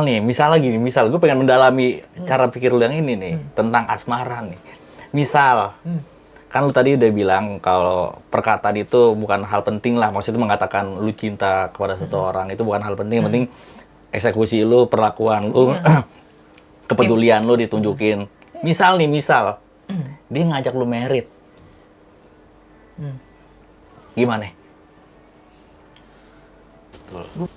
Misal lagi nih, misal gue pengen mendalami cara pikir lu yang ini nih, tentang asmara nih. Misal, kan lu tadi udah bilang kalau perkataan itu bukan hal penting lah, maksudnya mengatakan lu cinta kepada seseorang itu bukan hal penting, yang penting eksekusi lu, perlakuan lu, kepedulian lu ditunjukin. Misal nih, dia ngajak lu merit. Gimana?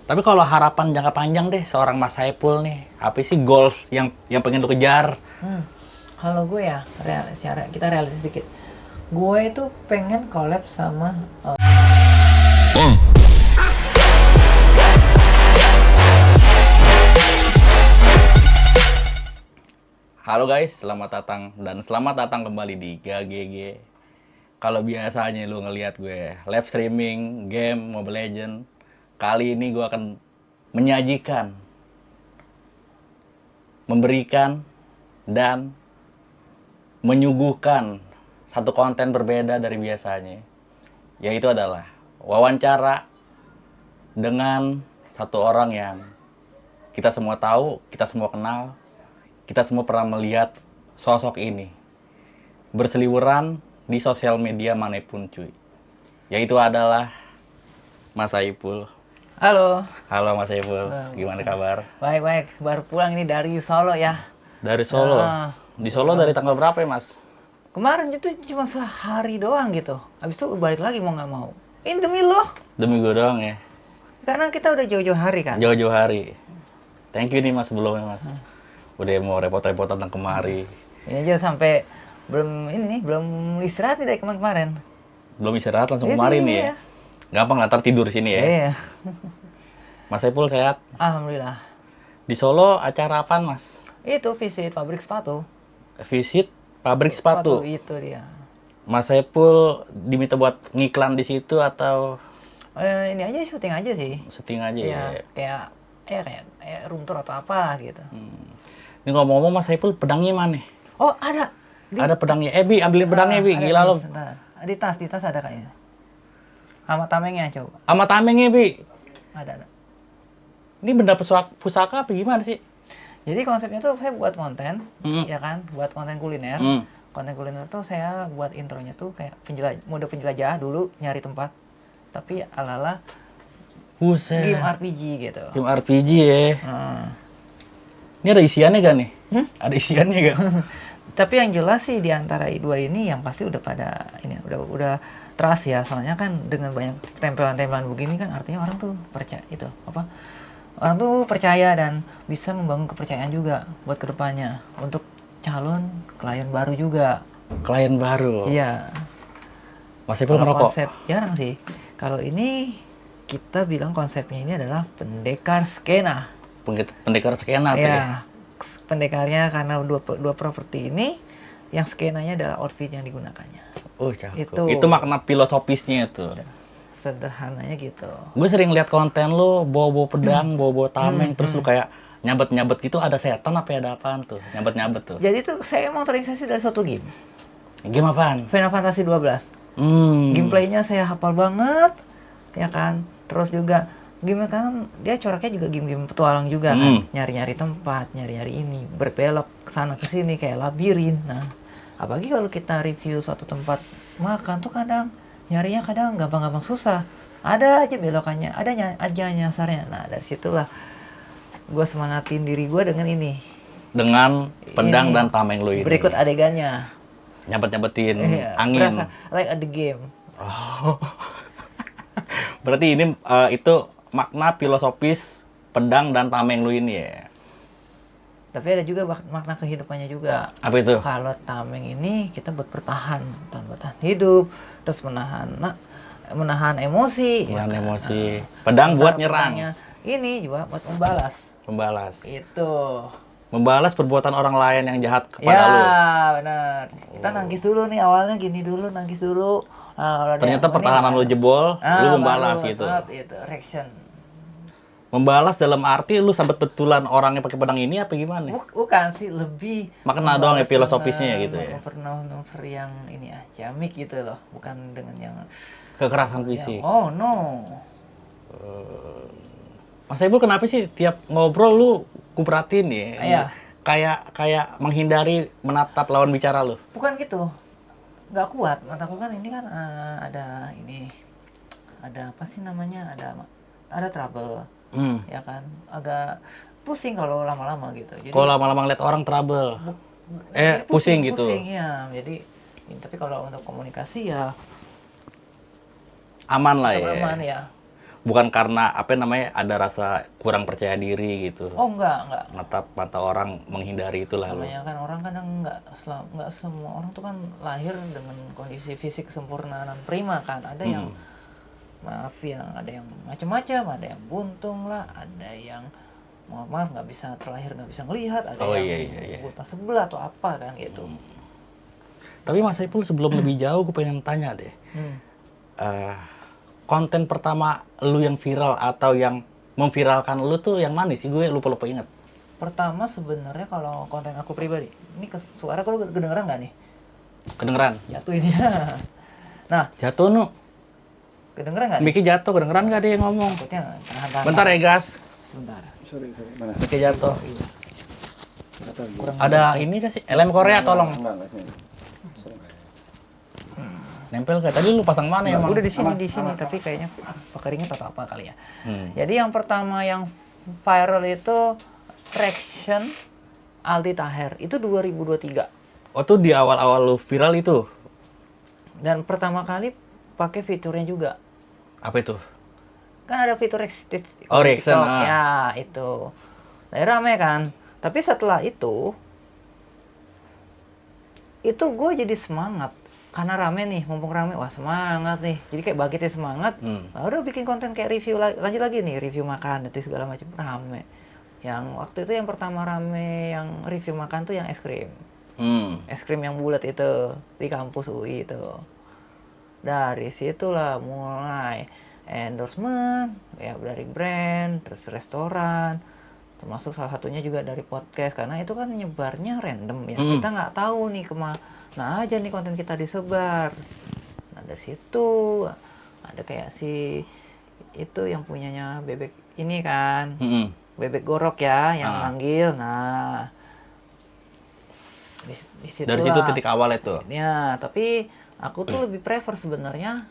Tapi kalau harapan jangka panjang deh seorang Mas Saipul nih, apa sih goals yang pengen lu kejar? Kalau gue ya, kita realistis sedikit. Gue itu pengen collab sama Halo guys, selamat datang kembali di GAGG. Kalau biasanya lu ngelihat gue live streaming game Mobile Legends, kali ini gue akan menyajikan, memberikan, dan menyuguhkan satu konten berbeda dari biasanya, yaitu adalah wawancara dengan satu orang yang kita semua tahu, kita semua kenal, kita semua pernah melihat sosok ini berseliweran di sosial media manapun cuy, yaitu adalah Mas Saipul. Halo. Halo Mas Saipul, gimana kabar? Baik, baru pulang ini dari Solo ya. Dari Solo? Di Solo dari tanggal berapa ya Mas? Kemarin itu cuma sehari doang gitu. Habis itu balik lagi mau nggak mau. Ini demi lo. Demi gue doang ya? Karena kita udah jauh-jauh hari kan? Jauh-jauh hari. Thank you nih Mas sebelumnya Mas. Udah mau repot-repot tentang kemari. Ini aja sampai belum istirahat nih dari kemarin. Belum istirahat langsung kemari nih ya? Gampang ntar tidur sini ya? Iya. Mas Saipul sehat? Alhamdulillah. Di Solo acara apaan Mas? Itu visit pabrik sepatu. Visit pabrik sepatu? Itu dia. Mas Saipul diminta buat ngiklan di situ atau? Ini aja syuting aja sih. Syuting aja ya? Kayak room tour atau apalah gitu. Ini ngomong-ngomong Mas Saipul pedangnya mana? Oh ada. Ada pedangnya. Bi ambilin pedangnya Bi, gila lo. Di tas ada kayaknya. Sama tamengnya coba. Sama tamengnya Bi. Ada. Ini benda pusaka apa gimana sih? Jadi konsepnya tuh saya buat konten, ya kan, buat konten kuliner. Konten kuliner tuh saya buat intronya tuh kayak mode penjelajah dulu, nyari tempat. Tapi ala-ala game RPG gitu. Game RPG ya. Ini ada isiannya gak nih? Ada isiannya gak? Tapi yang jelas sih di antara dua ini yang pasti udah pada ini udah trust ya. Soalnya kan dengan banyak tempelan-tempelan begini kan artinya orang tuh percaya itu apa? Orang tuh percaya dan bisa membangun kepercayaan juga buat kedepannya untuk calon klien baru juga. Klien baru? Iya. Mas Saipul merokok? Konsep jarang sih. Kalau ini kita bilang konsepnya ini adalah pendekar skena. Pendekar skena tuh ya? Pendekarnya karena dua properti ini yang skenanya adalah outfit yang digunakannya. Oh cakep. Itu makna filosofisnya tuh. Sederhananya gitu. Gue sering lihat konten lu bawa-bawa pedang, bawa-bawa tameng, terus lu kayak nyabet-nyabet gitu, ada setan apa ya, ada apaan tuh? Nyabet-nyabet tuh. Jadi tuh saya emang terinspirasi dari suatu game. Game apaan? Final Fantasy 12. Gameplaynya saya hafal banget, ya kan. Terus juga game kan dia coraknya juga game-game petualang juga kan, nyari-nyari tempat, nyari-nyari ini, berbelok ke sana ke sini kayak labirin. Nah, apalagi kalau kita review suatu tempat makan tuh kadang nyarinya kadang gampang-gampang susah. Ada aja belokannya, ada aja nyasarnya. Nah, dari situlah gue semangatin diri gue dengan ini. Dengan pedang dan tameng lu ini. Berikut adegannya. Nyabet-nyabetin angin. Berasa like at the game. Oh. Berarti ini itu makna filosofis pedang dan tameng lu ini ya. Tapi ada juga makna kehidupannya juga. Apa itu? Kalau tameng ini kita buat bertahan hidup, terus menahan emosi. Menahan emosi. Pedang buat nyerang. Ini juga buat membalas. Itu. Membalas perbuatan orang lain yang jahat kepada lu. Ya, benar. Kita nangis dulu nih awalnya gini dulu, nangis dulu. Ternyata pertahanan lu jebol, lu membalas gitu. Itu reaction. Membalas dalam arti lu sabet betulan orang yang pakai pedang ini apa gimana? Bukan sih, lebih makna doang ya filosofisnya gitu ya. Over yang ini ya, ciamik gitu loh, bukan dengan yang kekerasan fisik. Oh no. Mas Saiful kenapa sih tiap ngobrol lu kuperhatiin ya? Iya. Kayak menghindari menatap lawan bicara lu. Bukan gitu, nggak kuat mataku kan ini kan ada apa sih namanya, ada trouble ya kan, agak pusing kalau lama-lama gitu. Jadi Kalau lama-lama ngeliat orang trouble, pusing gitu. Pusing ya. Jadi tapi kalau untuk komunikasi ya Aman lah ya. aman ya. Bukan karena ada rasa kurang percaya diri gitu. Oh enggak. Natap mata orang, menghindari itulah lu. Namanya kan orang kadang nggak semua orang tuh kan lahir dengan kondisi fisik sempurna dan prima kan. Ada yang maaf yang ada yang macam-macam, ada yang buntung lah, ada yang maaf nggak bisa terlahir nggak bisa ngelihat, ada yang buta sebelah atau apa kan gitu. Tapi Mas Saiful sebelum lebih jauh, gue pengen tanya deh. Konten pertama lu yang viral atau yang memviralkan lu tuh yang mana sih? Gue lupa inget. Pertama sebenarnya kalau konten aku pribadi, ini suara kau kedengeran nggak nih? Kedengeran. Jatuh ini. Nah, jatuh nu. Kedengeran nggak? Miki jatuh, kedengeran nggak dia yang ngomong? Tahan. Bentar ya guys. Sebentar. Sorry, mana? Miki jatuh. Kurang ada ini gak sih? LM Korea tolong. Enggak sini. Nempel kayak tadi lu pasang mana emang? Udah di sini tapi kayaknya keringet atau apa kali ya. Jadi yang pertama yang viral itu reaction Aldi Taher itu 2023. Oh tuh di awal-awal lu viral itu? Dan pertama kali pakai fiturnya juga. Apa itu? Kan ada fitur reaction. Ya itu. Nah, rame kan. Tapi setelah itu gue jadi semangat. Karena rame nih, mumpung rame, wah semangat nih. Jadi kayak bangkitnya semangat. Nah, udah bikin konten kayak review lanjut lagi nih, review makan dan segala macam, rame. Yang waktu itu yang pertama rame yang review makan tuh yang es krim. Es krim yang bulat itu di kampus UI itu. Dari situlah mulai endorsement ya dari brand, terus restoran, termasuk salah satunya juga dari podcast karena itu kan nyebarnya random ya. Kita nggak tahu nih kemana aja nih konten kita disebar. Nah dari situ ada kayak si itu yang punyanya bebek ini kan, bebek gorok ya yang manggil. Nah dari situ titik awal itu. Ya tapi aku tuh lebih prefer sebenarnya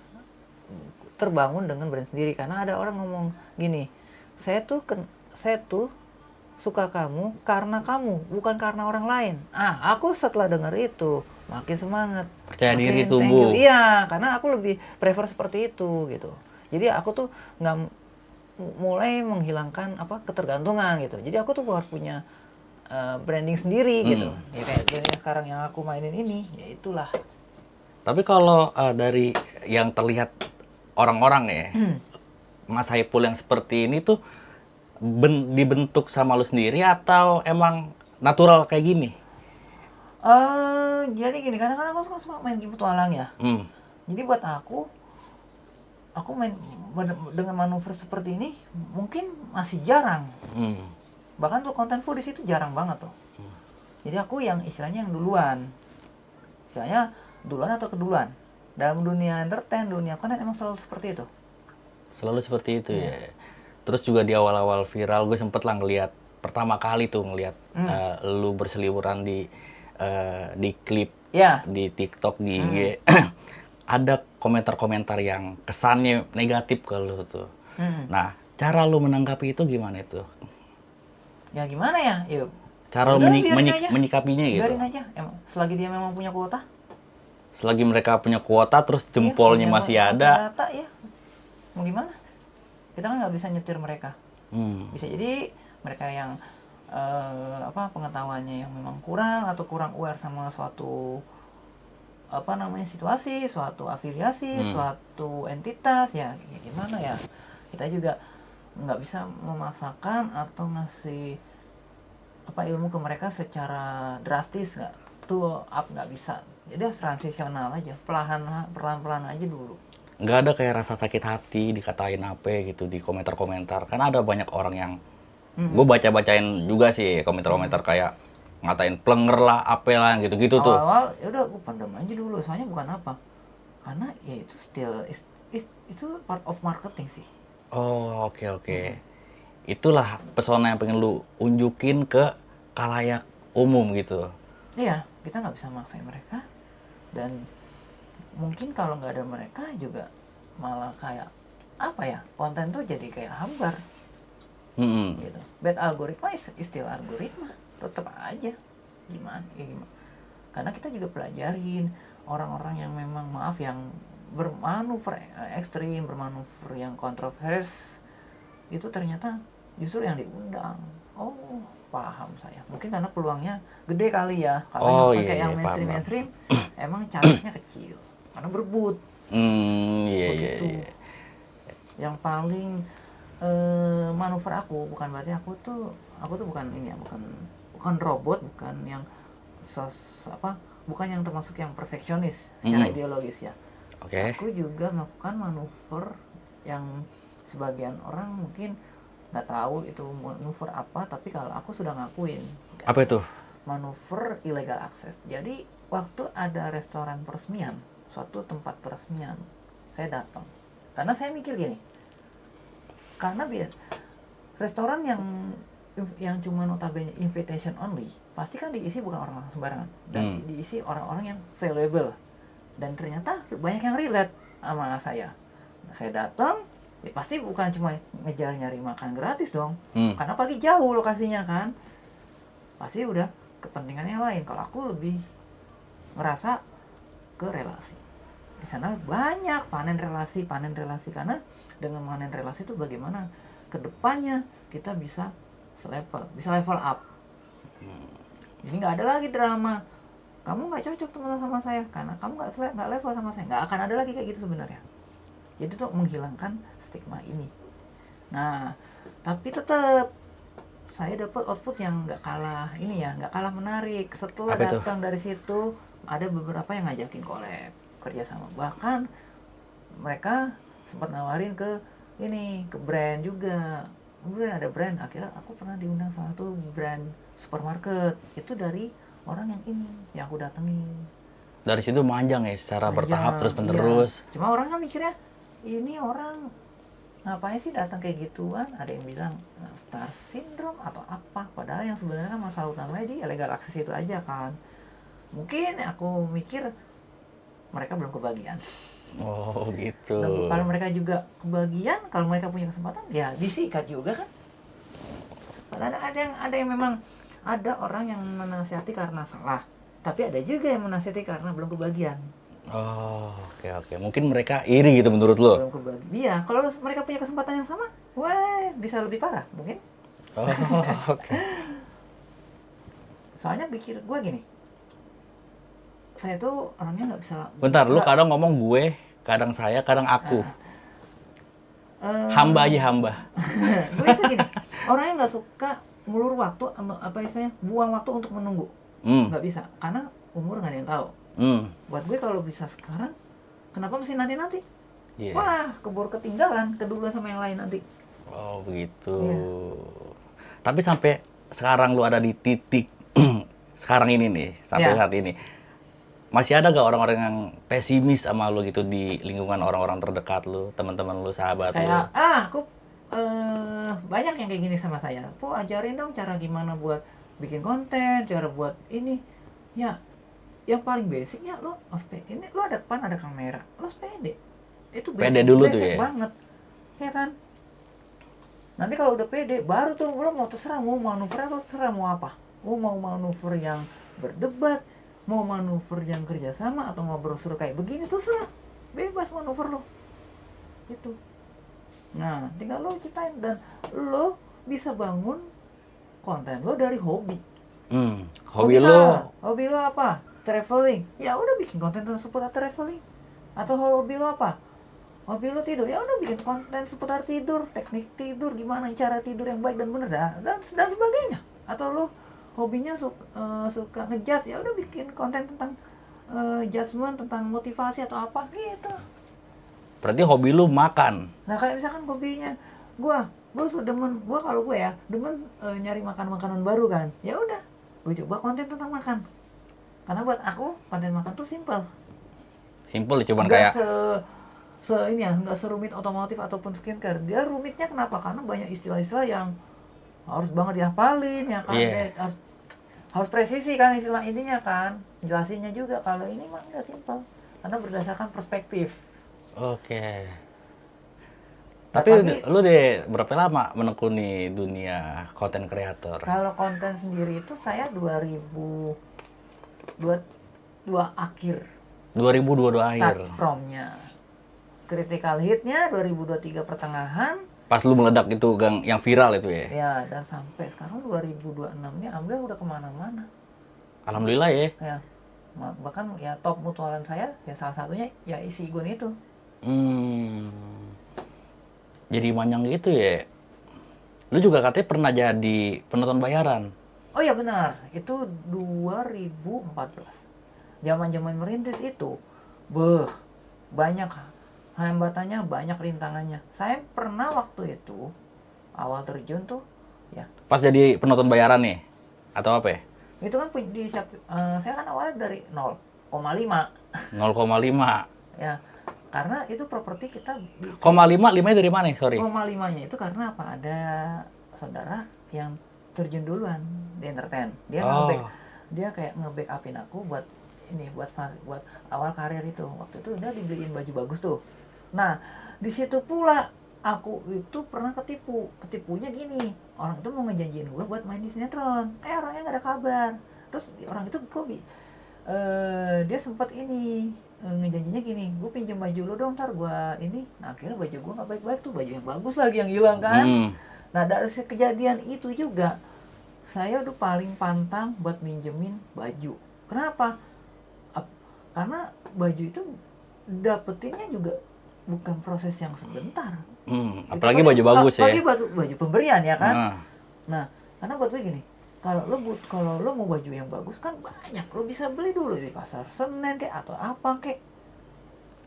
terbangun dengan brand sendiri karena ada orang ngomong gini, saya tuh suka kamu karena kamu, bukan karena orang lain. Aku setelah dengar itu makin semangat, percaya diri tumbuh. Iya, karena aku lebih prefer seperti itu gitu. Jadi aku tuh nggak mulai menghilangkan ketergantungan gitu. Jadi aku tuh harus punya branding sendiri gitu. Ya kayak branding sekarang yang aku mainin ini, ya itulah. Tapi kalau dari yang terlihat orang-orang ya, Mas Saiful yang seperti ini tuh dibentuk sama lu sendiri atau emang natural kayak gini? Jadi gini, kadang-kadang aku suka main game petualang ya. Jadi buat aku main dengan manuver seperti ini mungkin masih jarang. Bahkan tuh konten foodies itu jarang banget tuh. Jadi aku yang istilahnya yang duluan. Istilahnya duluan atau keduluan. Dalam dunia entertain, dunia konten emang selalu seperti itu. Selalu seperti itu ya. Terus juga di awal-awal viral gue sempet lah ngeliat pertama kali tuh ngeliat lu berseliweran di klip di TikTok, di IG. Ada komentar-komentar yang kesannya negatif ke lu tuh. Nah, cara lu menanggapi itu gimana itu? Ya gimana ya? Yuk. Cara menyikapinya gitu. Biarin aja. Selagi dia memang punya kuota. Selagi mereka punya kuota, terus jempolnya masih ada. Kuota, ya. Mau gimana? Kita kan nggak bisa nyetir mereka. Bisa jadi mereka yang pengetahuannya yang memang kurang atau kurang aware sama suatu situasi, suatu afiliasi, suatu entitas ya gimana ya. Kita juga nggak bisa memaksakan atau ngasih ilmu ke mereka secara drastis nggak bisa. Jadi harus transisional aja, pelan-pelan aja dulu. Nggak ada kayak rasa sakit hati dikatain apa gitu di komentar-komentar. Kan ada banyak orang yang gue baca-bacain juga sih komentar-komentar kayak ngatain plenger lah, apa lah gitu-gitu tuh. Awal ya udah gue pandang aja dulu, soalnya bukan apa. Karena ya itu still itu part of marketing sih. Oh, oke. itulah pesona yang pengen lu unjukin ke khalayak umum gitu. Iya, kita nggak bisa maksain mereka, dan mungkin kalau nggak ada mereka juga malah kayak apa ya, konten tuh jadi kayak hambar gitu. Bad algoritma is still algoritma, tetap aja gimana ya gimana. Karena kita juga pelajarin orang-orang yang memang maaf yang bermanuver ekstrim, bermanuver yang kontrovers, itu ternyata justru yang diundang. Oh, paham saya. Mungkin karena peluangnya gede kali ya. Kalau yang pakai yang mainstream emang chance-nya kecil karena berebut. Iya. Yang paling manuver aku bukan berarti aku tuh bukan ini ya, bukan robot, bukan yang bukan yang termasuk yang perfeksionis secara ideologis ya. Aku juga melakukan manuver yang sebagian orang mungkin nggak tahu itu manuver apa, tapi kalau aku sudah ngakuin. Apa itu? Manuver illegal access. Jadi waktu ada restoran peresmian, suatu tempat peresmian, saya datang. Karena saya mikir gini, karena restoran yang cuma notabene invitation only, pasti kan diisi bukan orang-orang sembarangan, dan diisi orang-orang yang valuable, dan ternyata banyak yang relate sama saya. Saya datang, ya pasti bukan cuma ngejar nyari makan gratis dong, karena pagi jauh lokasinya kan, pasti udah kepentingannya lain. Kalau aku lebih ngerasa ke relasi. Di sana banyak panen relasi, karena dengan panen relasi itu bagaimana kedepannya kita bisa level up. Jadi nggak ada lagi drama. Kamu nggak cocok teman sama saya karena kamu nggak level sama saya. Nggak akan ada lagi kayak gitu sebenarnya. Jadi tuh menghilangkan stigma ini. Nah, tapi tetap saya dapat output yang nggak kalah menarik. Setelah datang dari situ, ada beberapa yang ngajakin collab, kerjasama. Bahkan mereka sempat nawarin ke brand juga. Kemudian ada brand, akhirnya aku pernah diundang salah satu brand supermarket. Itu dari orang yang aku datengin. Dari situ manjang ya, secara bertahap terus-menerus. Iya. Cuma orang kan mikirnya, ini orang ngapain sih datang kayak gituan? Ada yang bilang star syndrome atau apa. Padahal yang sebenarnya kan masalah utamanya di illegal access itu aja kan. Mungkin aku mikir mereka belum kebagian. Oh gitu. Dan kalau mereka juga kebagian, kalau mereka punya kesempatan, ya disikat juga kan. Padahal ada yang memang ada orang yang menasihati karena salah, tapi ada juga yang menasihati karena belum kebagian. Oh, oke. Mungkin mereka iri gitu menurut lo? Belum kebagian. Iya, kalau mereka punya kesempatan yang sama, wah bisa lebih parah mungkin. Oh, oke. Soalnya pikir gue gini, saya tuh orangnya nggak bisa. Bentar, lu kadang ngomong gue, kadang saya, kadang aku. Hamba aja hamba. Gue itu gini, orangnya nggak suka ngulur waktu, buang waktu untuk menunggu. Nggak bisa, karena umur nggak ada yang tahu. Buat gue kalau bisa sekarang, kenapa mesti nanti? Yeah. Wah, keburu ketinggalan, keduluan sama yang lain nanti. Oh begitu. Yeah. Tapi sampai sekarang lu ada di titik sekarang ini nih, sampai saat ini, masih ada gak orang-orang yang pesimis sama lu gitu di lingkungan orang-orang terdekat lu, teman-teman lu, sahabat lu? Kayak, aku banyak yang kayak gini sama saya. Po, ajarin dong cara gimana buat bikin konten, cara buat ini. Ya, yang paling basic ya lo ini lo ada depan ada kamera, lo pede. Itu pede dulu basic tuh ya. Banget. Ya kan? Nanti kalau udah pede, baru tuh lo mau terserah mau manuver atau terserah mau apa. Lo mau manuver yang berdebat, mau manuver yang kerjasama atau ngobrol seru kayak begini, terserah. Bebas manuver lo. Itu. Nah, tinggal lo ciptain dan lo bisa bangun konten lo dari hobi. Hobi lo apa? Traveling. Ya udah bikin konten seputar traveling. Atau hobi lo apa? Hobi lo tidur. Ya udah bikin konten seputar tidur, teknik tidur, gimana cara tidur yang baik dan benar dan sebagainya. Atau lo hobinya suka ngejudge, ya udah bikin konten tentang judgement, tentang motivasi atau apa gitu. Berarti hobi lu makan. Nah, kayak misalkan hobinya gua kalau gue ya demen nyari makanan baru kan. Ya udah, gue coba konten tentang makan. Karena buat aku konten makan tuh simple. Simple cuman kayak ini ya, nggak serumit otomotif ataupun skincare. Dia rumitnya kenapa? Karena banyak istilah-istilah yang harus banget dihafalin ya kan. Iya. Harus presisi kan istilah intinya kan. Jelasinnya juga. Kalau ini mah nggak simpel. Karena berdasarkan perspektif. Oke. Tapi Apalagi- lu deh berapa lama menekuni dunia konten kreator? Kalau konten sendiri itu saya 2022 akhir 2022 start akhir. from-nya. Critical hit-nya 2023 pertengahan. Pas lu meledak itu yang viral itu ya. Ya, dan sampai sekarang 2026 ini Ambil udah kemana-mana. Alhamdulillah ya. Ya, bahkan ya top mutualan saya ya salah satunya ya isi Igun itu. Jadi manjang gitu ya. Lu juga katanya pernah jadi penonton bayaran. Oh ya benar, itu 2014. Zaman-zaman merintis itu, banyak hambatannya, banyak rintangannya. Saya pernah waktu itu awal terjun tuh, ya Pas jadi penonton bayaran nih? Atau apa ya? itu kan saya kan awalnya dari 0,5 0,5. ya, karena itu properti kita. Koma 5, 5 dari mana? Sorry. 0,5-nya itu karena apa? Ada saudara yang terjun duluan di entertain. Dia kayak nge-backupin aku buat awal karir itu. Waktu itu udah dibeliin baju bagus tuh. Nah, di situ pula aku itu pernah ketipu. Ketipunya gini, orang itu mau ngejanjiin gue buat main di sinetron. Orangnya nggak ada kabar. Terus orang itu dia sempat ngejanjinya gini, gue pinjam baju lo dong, ntar gue ini. Nah, akhirnya baju gue nggak baik-baik tuh, baju yang bagus lagi yang hilang kan. Nah, dari kejadian itu juga saya udah paling pantang buat minjemin baju. Kenapa? Karena baju itu dapetinnya juga bukan proses yang sebentar. Apalagi baju bagus ya. Apalagi baju pemberian ya kan. Nah, karena buat gue gini, kalau lo mau baju yang bagus kan banyak, lo bisa beli dulu di pasar Senen kayak atau apa kayak.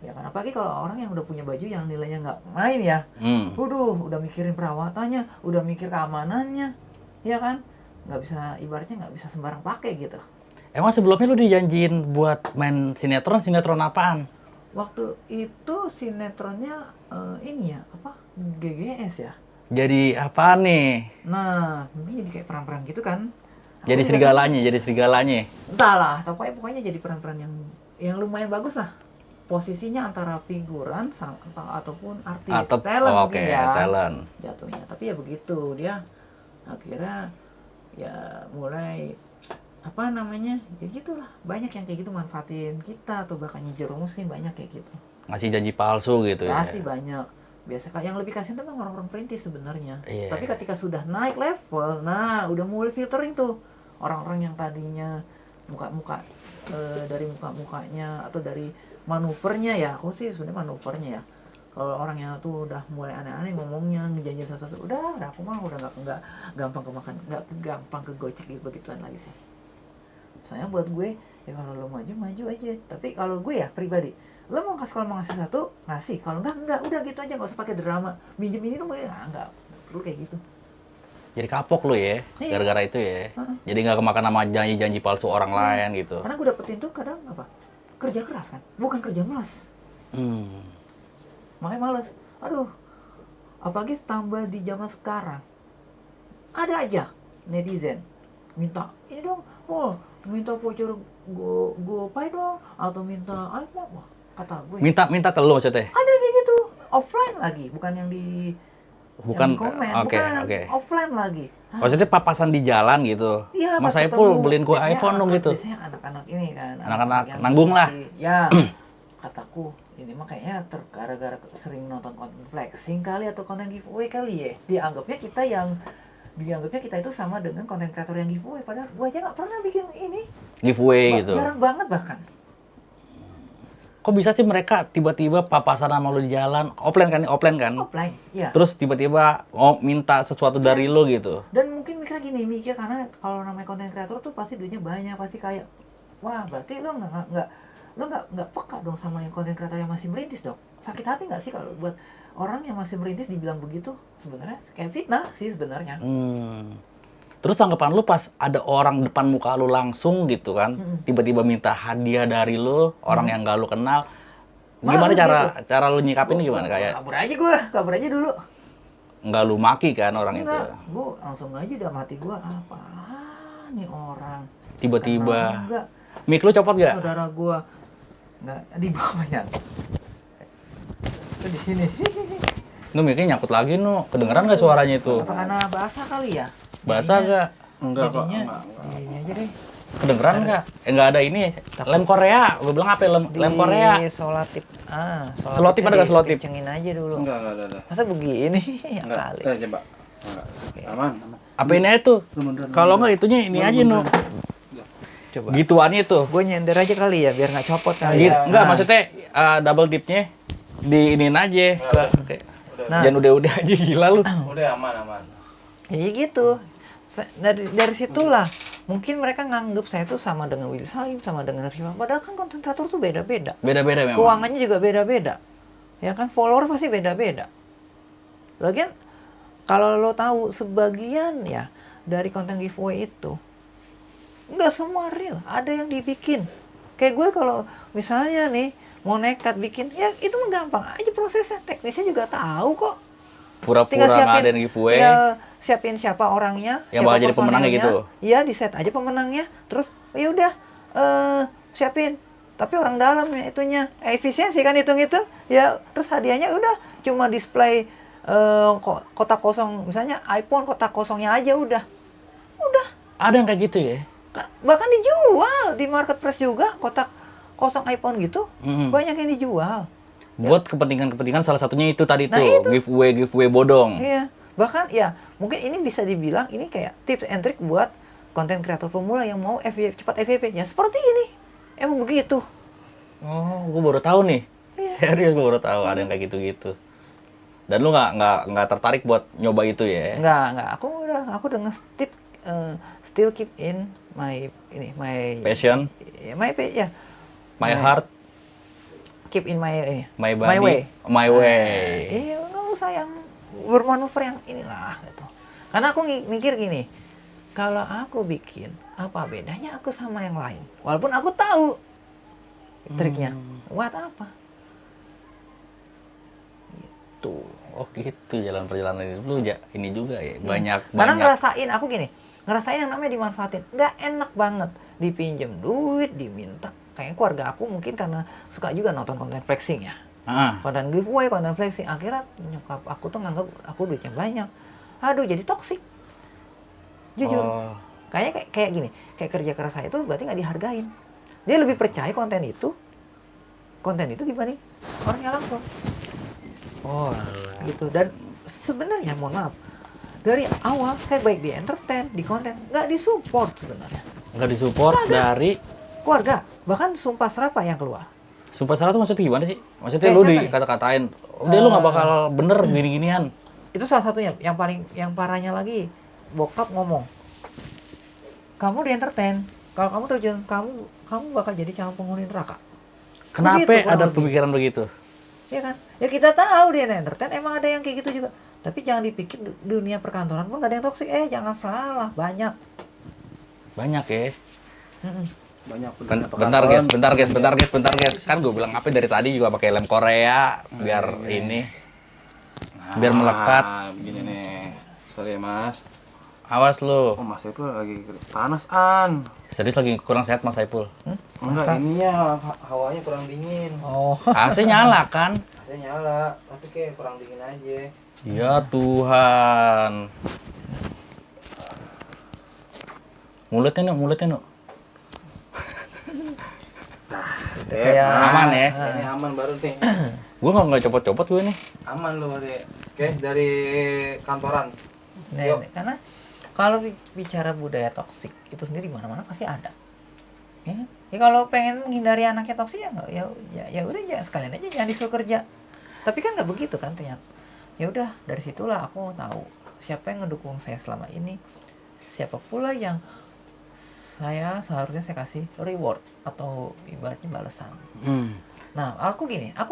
Ya kan, apalagi kalau orang yang udah punya baju yang nilainya nggak main ya. Udah mikirin perawatannya, udah mikir keamanannya, ya kan. Ibaratnya nggak bisa sembarang pakai gitu. Emang sebelumnya lu dijanjiin buat main sinetron apaan? Waktu itu sinetronnya GGS ya. Jadi apa nih? Nah, mungkin jadi kayak peran-peran gitu kan. Jadi serigalanya. Entahlah, pokoknya jadi peran-peran yang lumayan bagus lah. Posisinya antara figuran ataupun artis. Talent mungkin ya. Talent. Jatuhnya. Tapi ya begitu, dia akhirnya ya mulai ya gitulah, banyak yang kayak gitu manfaatin kita atau bahkan nyejerumusin, banyak kayak gitu. Ngasih janji palsu gitu ya. Pasti banyak. Biasa yang lebih kasihan tuh memang orang-orang perintis sebenarnya. Iya. Tapi ketika sudah naik level, nah udah mulai filtering tuh orang-orang yang tadinya dari muka-mukanya atau dari manuvernya ya. Aku sih sebenarnya manuvernya ya. Kalau orangnya tuh udah mulai aneh-aneh ngomongnya, ngejanjiin sesuatu, udah aku mah udah nggak gampang kemakan, nggak gampang kegocek gitu begituan lagi sih. Saya buat gue ya kalau lo maju aja. Tapi kalau gue ya pribadi, lo kalau mau ngasih satu ngasih, kalau enggak udah gitu aja, nggak usah pakai drama. Minjem ini dong ya, nggak perlu kayak gitu. Jadi kapok lu ya, gara-gara itu ya. Jadi nggak kemakan sama janji-janji palsu orang lain gitu. Karena gue dapetin tuh kadang kerja keras kan, bukan kerja malas. Makanya males. Aduh, apalagi tambah di zaman sekarang, ada aja netizen minta ini dong, minta voucher GoPay dong, atau minta iPhone. Wah, kata gue. Minta ke lu maksudnya? Ada kayak gitu, offline lagi, bukan yang di komen, offline lagi. Maksudnya papasan di jalan gitu. Iya, Mas Saiful beliin gua iPhone dong gitu. Biasanya anak-anak ini kan. Anak-anak nanggung lah. Ya, kataku ini mah kayaknya gara-gara sering nonton konten flexing kali atau konten giveaway kali ya. Dianggapnya kita itu sama dengan konten kreator yang giveaway. Padahal gua aja nggak pernah bikin ini. Giveaway gitu. Jarang banget bahkan. Kok bisa sih mereka tiba-tiba papasan sama lu di jalan? Offline kan? Offline, ya. Terus tiba-tiba minta sesuatu dari lu gitu. Dan mungkin mikir karena kalau namanya konten kreator tuh pasti duitnya banyak, pasti kayak wah, berarti lo nggak peka dong sama yang konten kreator yang masih merintis dong. Sakit hati nggak sih kalau buat orang yang masih merintis dibilang begitu? Sebenarnya kayak fitnah sih sebenarnya. Terus tanggapan lu pas ada orang depan muka lu langsung gitu kan, tiba-tiba minta hadiah dari lu, orang yang gak lu kenal, Gimana Males cara lu nyikapin gimana? Kayak kabur aja dulu. nggak lu maki kan orang itu. Enggak, gue langsung aja dalam hati gue apa nih orang. Tiba-tiba. Enggak, Mic lu copot gak? saudara gue enggak di bawahnya. Itu di sini. Nu mic-nya nyangkut lagi nu. Kedengeran nggak suaranya itu? Apa karena basah kali ya? Basah Jadinya- gak? Enggak kok, Jadinya enggak. ini aja deh. Kedengeran nggak? Nggak ada ini. Lem Korea. Gue bilang apa ya? Lem Korea. Solatip. Selotip ada nggak selotip? Kencengin aja dulu. Enggak ada. Masa begini ya Enggak. kali. Coba. Enggak. Aman. Apa ini aja tuh? Mundur. Kalau nggak itunya ini aja nu. Coba. Gituannya tuh. Gue nyender aja kali ya biar nggak copot kali ya. Enggak, maksudnya double dipnya di iniin aja. Nah. Jangan udah aja gila lu. Udah aman. Ya gitu. Dari situlah mungkin mereka nganggep saya tuh sama dengan Willy Salim, sama dengan Rifah. Padahal kan konten kreator tuh beda-beda. Beda-beda memang. Keuangannya juga beda-beda. Ya kan follower pasti beda-beda. Lagian kalau lo tahu sebagian ya dari konten giveaway itu nggak semua real, ada yang dibikin. Kayak gue kalau misalnya nih mau nekat bikin, ya itu mah gampang aja prosesnya, teknisnya juga tahu kok. Pura-pura ngadain giveaway. Tinggal siapin siapa orangnya, Yang siapa bakal jadi pemenangnya personelnya. gitu? Iya, di set aja pemenangnya. Terus ya udah siapin. Tapi orang dalam ya itunya efisiensi kan hitung-hitung. Ya terus hadiahnya udah cuma display kotak kosong, misalnya iPhone kotak kosongnya aja udah. Ada yang kayak gitu ya? Bahkan dijual di marketplace juga kotak kosong iPhone gitu. Mm-mm. Banyak yang dijual. Buat kepentingan-kepentingan salah satunya itu tadi Nah, tuh, itu. giveaway bodong. Iya, bahkan ya mungkin ini bisa dibilang ini kayak tips and trick buat konten kreator pemula yang mau cepat FYP. Ya seperti ini, emang begitu. Oh, gue baru tahu nih. Iya. Serius gue baru tahu ada yang kayak gitu-gitu. Dan lu nggak tertarik buat nyoba itu ya? Enggak. Aku udah nge-tip still keep in my Passion, ya. my heart, Keep in my my body, way. my way. Iya, nggak usah yang bermanuver yang inilah gitu. Karena aku mikir gini, kalau aku bikin, apa bedanya aku sama yang lain? Walaupun aku tahu triknya, buat apa? Gitu. Oh gitu jalan perjalanan hidup lu ini juga ya, banyak. Karena ngerasain yang namanya dimanfaatin, nggak enak banget. Dipinjam duit, diminta. Kayaknya keluarga aku mungkin karena suka juga nonton konten flexing ya. Konten giveaway, konten flexing. Akhirnya nyokap aku tuh nganggap aku duitnya banyak. Aduh, jadi toksik. Jujur. Oh. Kayaknya kayak gini, kayak kerja keras saya itu berarti nggak dihargain. Dia lebih percaya konten itu dibanding orangnya langsung. Oh, Gitu. Dan sebenarnya mohon maaf, dari awal saya baik di entertain, di konten, nggak disupport sebenarnya. nggak disupport dari Keluarga, bahkan sumpah serapah yang keluar. sumpah salah tuh maksudnya gimana sih? Maksudnya Kayak lu contoh nih. dikata-katain, udah lu nggak bakal bener gini-ginian. Itu salah satunya. Yang parahnya lagi, bokap ngomong, kamu di entertain, kalau kamu tujuan kamu bakal jadi calon penghuni neraka. Kenapa Begitu, kurang ada lebih. pemikiran begitu? Ya kan? Ya kita tahu di entertain emang ada yang kayak gitu juga. Tapi jangan dipikir dunia perkantoran pun gak ada yang toksik. Jangan salah, banyak. Banyak ya. Mm-mm. Banyak Bentar guys. Kan gue bilang apa dari tadi juga pakai lem Korea biar ini biar melekat. Begini nih. Sorry ya, Mas. Awas lu. Oh, Mas itu lagi panas, An. Serius lagi kurang sehat Mas Saipul. Enggak, ininya hawanya kurang dingin. Oh. AC nyala kan? Saya nyala, tapi kayak kurang dingin aja. Ya Tuhan. Mulutnya nu. Kayak Aman ya? Ini aman baru nih. Gue nggak copot-copot gue nih. Aman lu berarti. Oke, dari kantoran. Yuk. Karena kalau bicara budaya toksik itu sendiri mana-mana pasti ada. Ya kalau pengen menghindari anaknya toksik ya nggak, ya udah ya sekalian aja jangan disuruh kerja. Tapi kan nggak begitu kan ternyata. Ya udah dari situlah aku tahu siapa yang ngedukung saya selama ini, siapa pula yang seharusnya saya kasih reward atau ibaratnya balasan. Nah, aku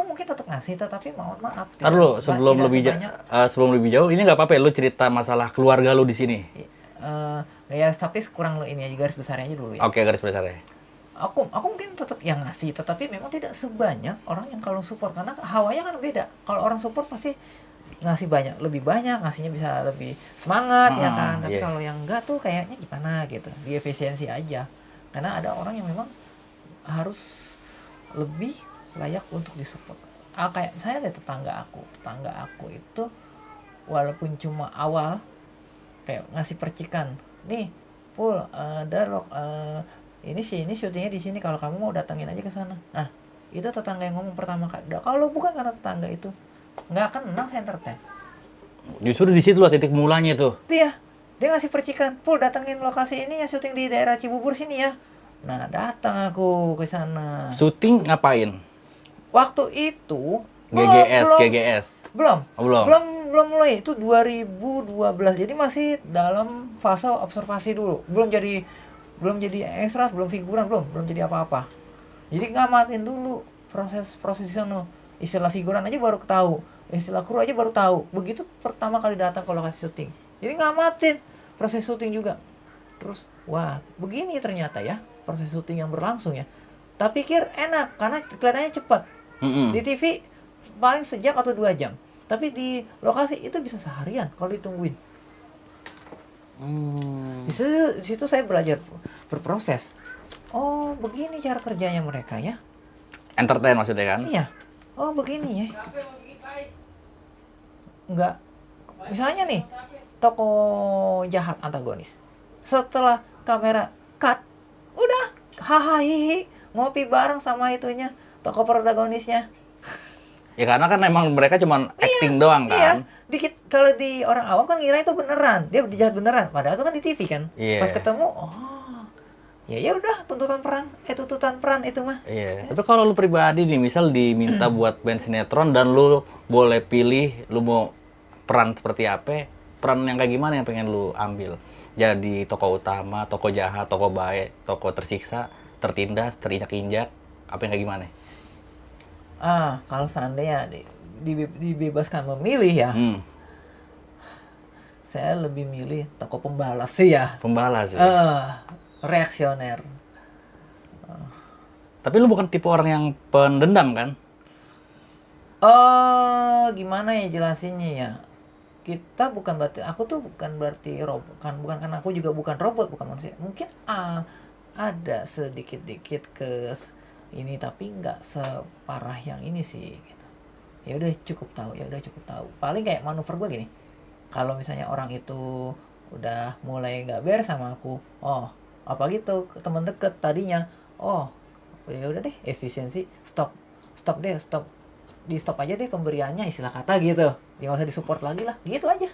mungkin tetap ngasih, tetapi mohon maaf. Ntar dulu sebelum lebih jauh, ini nggak apa-apa ya lu cerita masalah keluarga lu di sini. Ya, tapi kurang lo ini aja garis besarnya aja dulu ya. Oke, garis besarnya. aku mungkin tetap yang ngasih, tetapi memang tidak sebanyak orang yang kalau support, karena hawanya kan beda. Kalau orang support pasti ngasih lebih banyak, ngasihnya bisa lebih semangat ya kan. Tapi kalau yang enggak tuh kayaknya gimana gitu, di efisiensi aja. Karena ada orang yang memang harus lebih layak untuk disupport. Kayak saya ada tetangga aku itu walaupun cuma awal kayak ngasih percikan, nih Pul, ini syutingnya di sini, kalau kamu mau datangin aja ke sana. Nah, itu tetangga yang ngomong pertama kali. Kalau bukan karena tetangga itu, nggak akan menang saya entertain. Justru di situ lah titik mulanya tuh. Dia ngasih percikan, Pul datengin lokasi ini ya, syuting di daerah Cibubur sini ya. Nah, datang aku ke sana. Syuting ngapain? Waktu itu GGS. Belum mulai, itu 2012. Jadi masih dalam fase observasi dulu. Belum jadi extras, belum figuran, belum jadi apa-apa. Jadi ngamatin dulu proses sana. Istilah figuran aja baru tahu, istilah kru aja baru tahu. Begitu pertama kali datang ke lokasi syuting. Jadi ngamatin proses syuting juga. Terus, wah, begini ternyata ya proses syuting yang berlangsung ya. Tak pikir enak karena kelihatannya cepat. Di TV paling sejam atau 2 jam. Tapi di lokasi itu bisa seharian kalau ditungguin. Di situ saya belajar berproses. Oh, begini cara kerjanya mereka ya. Entertain maksudnya kan? Iya. Oh, begini ya. Enggak. Misalnya nih, tokoh jahat antagonis. Setelah kamera cut, udah hahaha ngopi bareng sama itunya, tokoh protagonisnya. Ya karena kan emang mereka cuma acting doang kan. Iya. Dikit kalau di orang awam kan ngira itu beneran, dia jahat beneran. Padahal itu kan di TV kan. Iya. Pas ketemu, oh, ya udah tuntutan peran itu mah. Iya. Tapi kalau lu pribadi nih, misal diminta buat band sinetron dan lu boleh pilih, lu mau peran seperti apa? Peran yang kayak gimana yang pengen lu ambil? Jadi tokoh utama, tokoh jahat, tokoh baik, tokoh tersiksa, tertindas, terinjak-injak, apa yang kayak gimana? Kalau seandainya dibebaskan memilih ya, saya lebih milih tokoh pembalas sih ya. Pembalas ya? Reaksioner. Tapi lu bukan tipe orang yang pendendam kan? Gimana ya jelasinnya ya? Aku tuh bukan berarti robot, bukan karena aku juga bukan robot, bukan manusia. Mungkin ada sedikit-dikit ini, tapi nggak separah yang ini sih gitu. Ya udah cukup tahu. Paling kayak manuver gue gini, kalau misalnya orang itu udah mulai nggak beres sama aku, apa gitu, teman deket tadinya, ya udah deh, efisiensi, stop di stop aja deh pemberiannya, istilah kata gitu, ya nggak usah disupport lagi lah, gitu aja.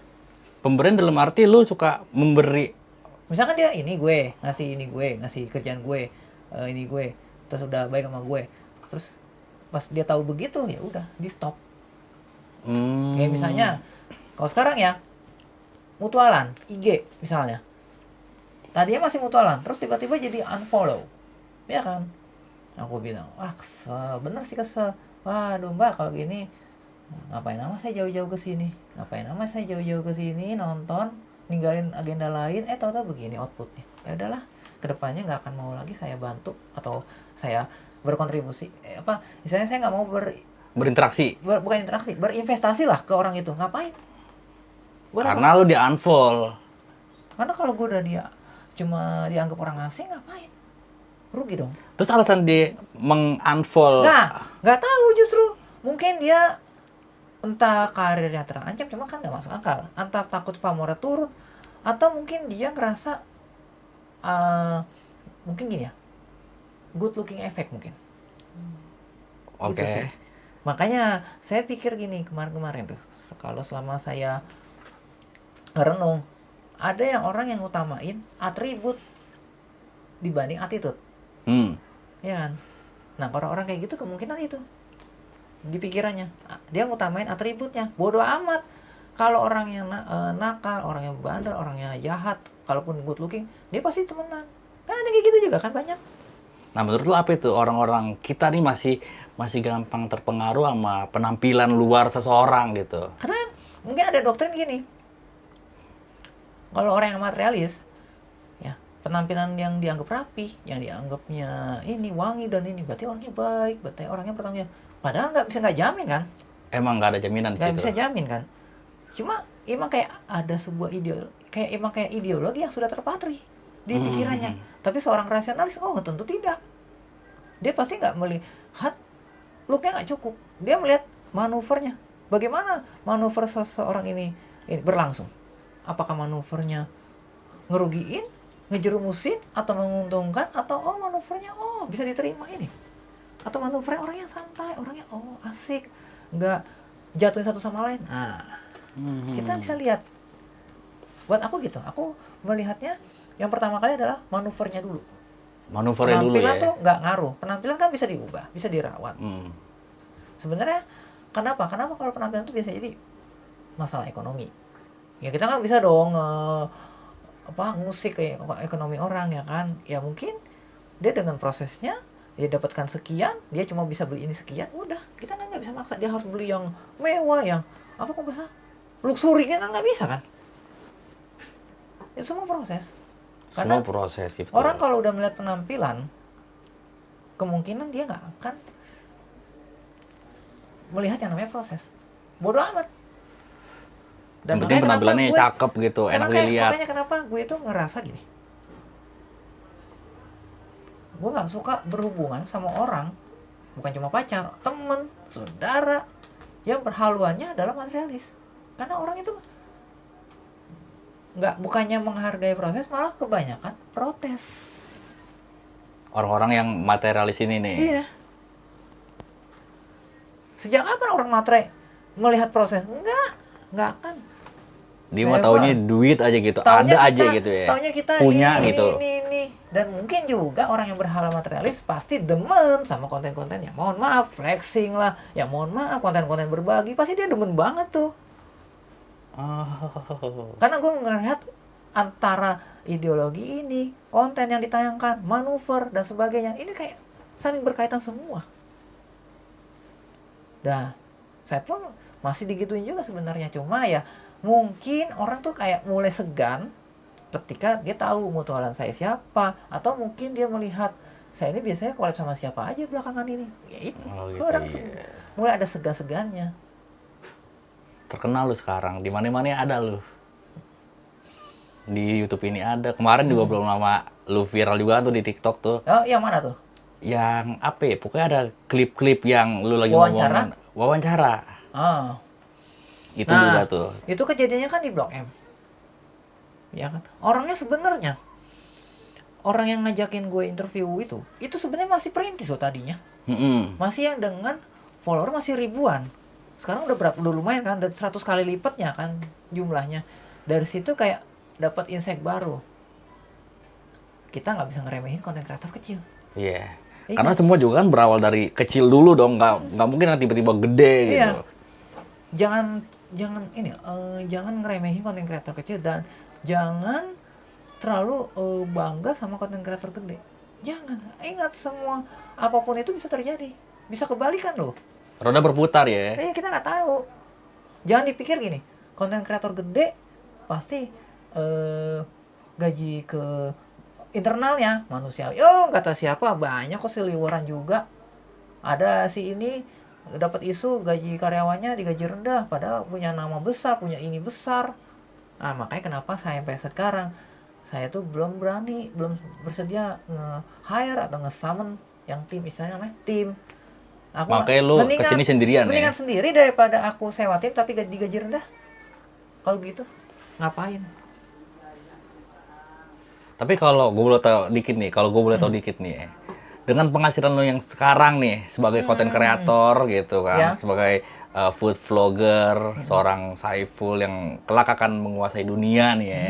Pemberian dalam arti lu suka memberi, misalkan dia ngasih kerjaan gue, ini gue, terus udah baik sama gue, terus pas dia tahu begitu ya udah di stop. Kayak misalnya kalau sekarang ya mutualan IG misalnya, tadinya masih mutualan terus tiba-tiba jadi unfollow ya kan, aku bilang kesel, waduh mbak, kalau gini ngapain amat saya jauh-jauh ke sini nonton, ninggalin agenda lain, tahu-tahu begini outputnya. Ya udahlah, kedepannya nggak akan mau lagi saya bantu atau saya berkontribusi, istilahnya saya nggak mau berinteraksi. Bukan interaksi, berinvestasi lah ke orang itu. Ngapain? Karena lu di unfollow. Karena kalau gue udah cuma dianggap orang asing, ngapain? Rugi dong. Terus alasan dia meng-unfollow? Nggak tahu justru. Mungkin dia entah karirnya terancam, cuma kan nggak masuk akal. Entah takut pamornya turun, atau mungkin dia ngerasa mungkin gini ya, good looking effect mungkin. Oke. Gitu sih. Makanya saya pikir gini kemarin tuh, kalau selama saya ngerenung, ada yang orang yang utamain atribut dibanding attitude. Ya kan? Nah, orang-orang kayak gitu kemungkinan itu di pikirannya, dia ngutamain atributnya. Bodoh amat kalau orang yang nakal, orang yang bandel, orang yang jahat, kalaupun good looking, dia pasti temenan. Kan ada kayak gitu juga kan, banyak. Nah, menurut lu apa itu orang-orang kita nih masih gampang terpengaruh sama penampilan luar seseorang gitu? Karena mungkin ada doktrin gini, kalau orang yang materialis, ya penampilan yang dianggap rapi, yang dianggapnya ini wangi dan ini berarti orangnya baik, berarti orangnya bertanggung jawab. Padahal nggak jamin kan? Emang nggak ada jaminan di Nggak situ. bisa jamin kan? Cuma emang kayak ada sebuah kayak ideologi yang sudah terpatri di pikirannya. Tapi seorang rasionalis, oh tentu tidak. Dia pasti nggak melihat looknya nggak cukup. Dia melihat manuvernya. Bagaimana manuver seseorang ini berlangsung? Apakah manuvernya ngerugiin, ngejerumusin, atau menguntungkan, atau manuvernya bisa diterima ini, atau manuvernya orangnya santai, orangnya asik, nggak jatuhin satu sama lain. Nah, kita bisa lihat. Buat aku gitu, aku melihatnya yang pertama kali adalah manuvernya dulu. Manuvernya dulu ya. Penampilan tuh nggak ngaruh. Penampilan kan bisa diubah, bisa dirawat. Sebenarnya kenapa kalau penampilan tuh biasa jadi masalah ekonomi. Ya kita kan bisa dong ngusik ke ekonomi orang ya kan. Ya mungkin dia dengan prosesnya dia dapatkan sekian, dia cuma bisa beli ini sekian, udah kita kan nggak bisa maksa dia harus beli yang mewah, yang luxury kan nggak bisa kan. Itu semua proses. Karena semua proses itu. Orang kalau udah melihat penampilan, kemungkinan dia nggak akan melihat yang namanya proses. Bodoh amat. Dan penting penampilannya cakep gitu, enak dilihat. Makanya kenapa gue itu ngerasa gini. Gue nggak suka berhubungan sama orang, bukan cuma pacar, temen, saudara, yang berhaluannya adalah materialis. Karena orang itu bukannya menghargai proses, malah kebanyakan protes. Orang-orang yang materialis ini nih. Iya. Sejak kapan orang matre melihat proses? Nggak akan. Dia mah taunya duit aja gitu, ada aja gitu ya. Taunya kita punya ini, gitu. Ini. Dan mungkin juga orang yang berhala materialis pasti demen sama konten-konten yang mohon maaf flexing lah, yang mohon maaf konten-konten berbagi, pasti dia demen banget tuh. Karena gue ngelihat antara ideologi ini, konten yang ditayangkan, manuver dan sebagainya, ini kayak saling berkaitan semua. Dah, saya pun masih digituin juga sebenarnya, cuma ya mungkin orang tuh kayak mulai segan ketika dia tahu mutualan saya siapa, atau mungkin dia melihat saya ini biasanya collab sama siapa aja belakangan ini. Ya itu, gitu, orang iya. mulai ada segan-segannya. Terkenal lu sekarang, di mana-mana ada lu. Di YouTube ini ada. Kemarin juga belum lama lu viral juga tuh di TikTok tuh. Oh, yang mana tuh? Yang apa ya? Pokoknya ada klip-klip yang lu lagi Wawancara? Wawancara. Itu juga tuh. Itu kejadiannya kan di Blok M. Ya kan? Orangnya sebenarnya orang yang ngajakin gue interview itu sebenarnya masih perintis loh tadinya. Masih yang dengan follower masih ribuan. Sekarang udah lumayan kan, 100 kali lipatnya kan jumlahnya. Dari situ kayak dapat insight baru. Kita nggak bisa ngeremehin konten kreator kecil. Iya. Karena semua juga kan berawal dari kecil dulu dong, nggak mungkin kan tiba-tiba gede gitu. Iya. Jangan ngeremehin konten kreator kecil, dan jangan terlalu bangga sama konten kreator gede. Jangan. Ingat, semua apapun itu bisa terjadi. Bisa kebalikan loh. Roda berputar ya. Kita nggak tahu. Jangan dipikir gini, konten kreator gede pasti gaji ke internalnya manusia. Kata siapa, banyak kok seliweran juga. Ada si ini dapat isu gaji karyawannya digaji rendah, padahal punya nama besar, punya ini besar. Nah, makanya kenapa sampai sekarang saya tuh belum bersedia nge-hire atau nge-summon yang tim, istilahnya namanya tim. Makanya lu kesini sendirian ya? Mendingan sendiri daripada aku sewa tim tapi digaji rendah. Kalau gitu, ngapain? Tapi kalau gue boleh tahu dikit nih, dengan penghasilan lo yang sekarang nih sebagai content creator gitu kan, sebagai food vlogger, seorang Saiful yang kelak akan menguasai dunia nih ya.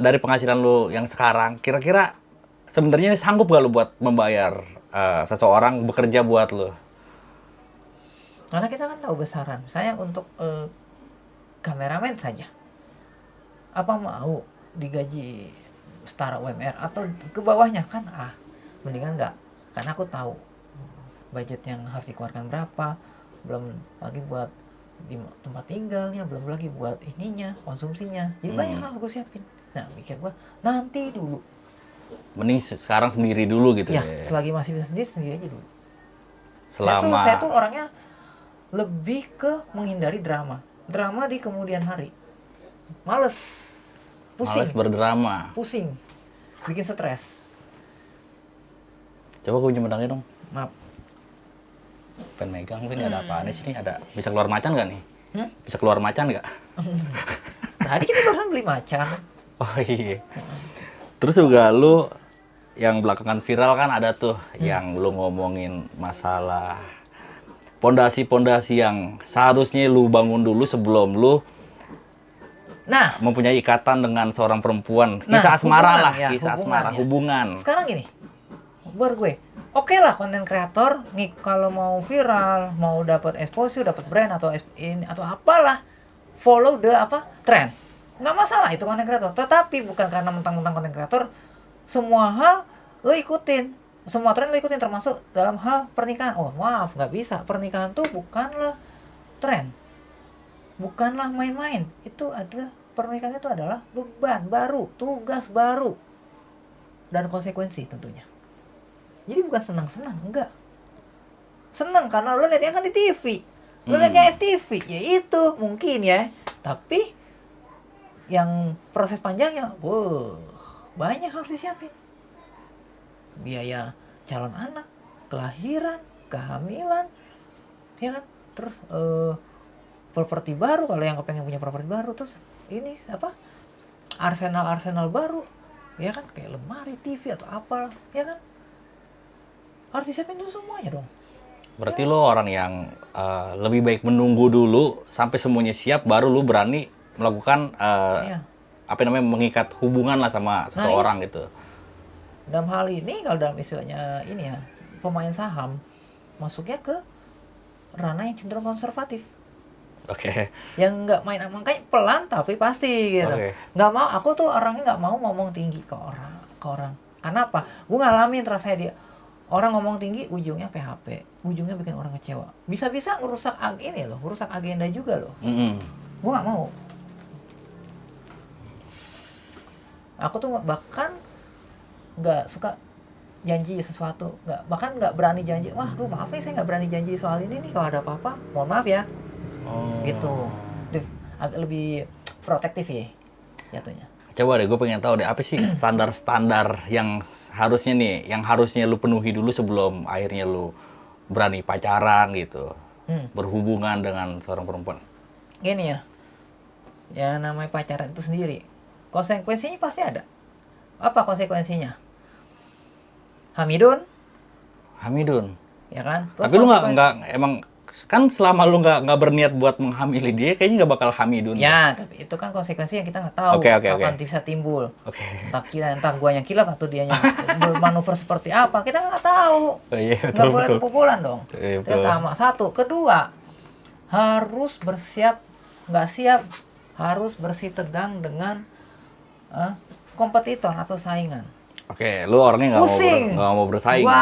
Dari penghasilan lo yang sekarang, kira-kira sebenarnya sanggup gak lo buat membayar seseorang bekerja buat lo? Karena kita kan tahu besaran. Saya untuk kameramen saja, apa mau digaji setara UMR atau ke bawahnya kan? Mendingan enggak. Karena aku tahu budget yang harus dikeluarkan berapa, belum lagi buat di tempat tinggalnya, belum lagi buat ininya, konsumsinya. Jadi banyak hal harus gue siapin. Nah, mikir gue, nanti dulu. Mending sekarang sendiri dulu gitu Ya, ya. selagi masih bisa sendiri, sendiri aja dulu. Selama Saya tuh orangnya lebih ke menghindari drama. Drama di kemudian hari. Males. Pusing. males berdrama. Pusing. Bikin stres. Coba gue pedangnya dong. Maaf. Pengen megang, mungkin nggak ada apaan sih nih. Bisa keluar macan nggak nih? Hmm? Bisa keluar macan nggak? Tadi kita barusan beli macan. Oh iya. Terus juga lu yang belakangan viral kan ada tuh yang lu ngomongin masalah pondasi-pondasi yang seharusnya lu bangun dulu sebelum lu Nah, mempunyai ikatan dengan seorang perempuan. Nah, Kisah asmara hubungan lah, ya, kisah hubungan asmara, ya. hubungan. sekarang gini. Buat gue, oke lah konten kreator kalau mau viral, mau dapat exposure, dapat brand atau ini atau apalah, follow the trend. Nggak masalah itu konten kreator. Tetapi bukan karena mentang-mentang konten kreator semua hal lo ikutin. Semua tren lo ikutin termasuk dalam hal pernikahan. Oh, maaf, nggak bisa. Pernikahan tuh bukanlah tren. Bukanlah main-main. Pernikahan itu adalah beban baru, tugas baru. Dan konsekuensi tentunya. Jadi bukan senang-senang, enggak. Senang karena lo lihatnya kan di TV. Lo lihatnya FTV, ya itu mungkin ya. Tapi yang proses panjangnya, banyak harus disiapin. Biaya calon anak, kelahiran, kehamilan, ya kan? Terus properti baru kalau yang kepengen punya properti baru, terus ini arsenal baru, ya kan? Kayak lemari, TV atau apalah, ya kan? Harus disiapin dulu semuanya dong. Berarti lo orang yang lebih baik menunggu dulu sampai semuanya siap baru lo berani melakukan mengikat hubungan lah sama satu orang gitu. Dalam hal ini kalau dalam istilahnya ini ya, pemain saham masuknya ke ranah yang cenderung konservatif. Oke. Yang nggak main makanya pelan tapi pasti gitu. Nggak mau, aku tuh orangnya nggak mau ngomong tinggi ke orang. Karena apa? Gue ngalamin rasanya dia. Orang ngomong tinggi ujungnya PHP, ujungnya bikin orang kecewa. Bisa-bisa ngerusak ngerusak agenda juga loh. Gue nggak mau. Aku tuh bahkan nggak suka janji sesuatu, bahkan nggak berani janji. Wah, maaf nih saya nggak berani janji soal ini nih, kalau ada apa-apa, mohon maaf ya. Gitu. Agak lebih protektif ya jatuhnya. Coba deh, gue pengen tahu deh, apa sih standar-standar yang harusnya lu penuhi dulu sebelum akhirnya lu berani pacaran gitu, berhubungan dengan seorang perempuan. Gini ya, yang namanya pacaran itu sendiri, konsekuensinya pasti ada. Apa konsekuensinya? Hamidun, ya kan? Terus tapi lu nggak emang kan selama lu nggak berniat buat menghamili dia, kayaknya nggak bakal hamidun. Ya, tapi itu kan konsekuensi yang kita nggak tahu kapan bisa timbul. Entah gua yang kilaf atau dia yang bermanuver seperti apa, kita nggak tahu. Nggak boleh kebobolan dong. Itu pertama. Satu, kedua, harus nggak siap, harus bersih tegang dengan kompetitor atau saingan. Lu orangnya nggak mau bersaing.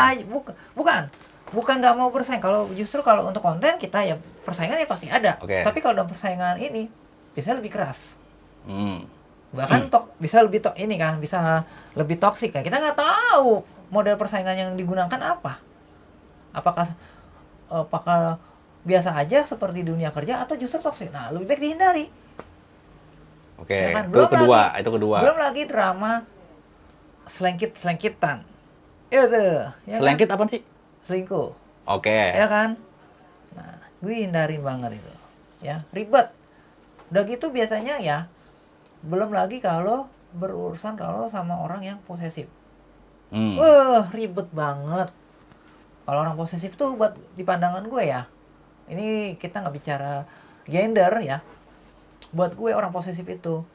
Bukan nggak mau bersaing. Justru kalau untuk konten kita ya persaingan ya pasti ada. Tapi kalau dalam persaingan ini bisa lebih keras. Bahkan bisa lebih bisa lebih toksik kan. Kita nggak tahu model persaingan yang digunakan apa. Apakah biasa aja seperti dunia kerja atau justru toksik. Nah, lebih baik dihindari. Ya kan? Itu kedua. Belum lagi drama selengkitan. Itu. Ya selengkit kan? Apa sih? Selingkuh. Ya kan? Nah, gue hindarin banget itu. Ya, ribet. Udah gitu biasanya ya, belum lagi kalau berurusan sama orang yang posesif. Ribet banget. Kalau orang posesif tuh buat di pandangan gue ya, ini kita nggak bicara gender ya. Buat gue orang posesif itu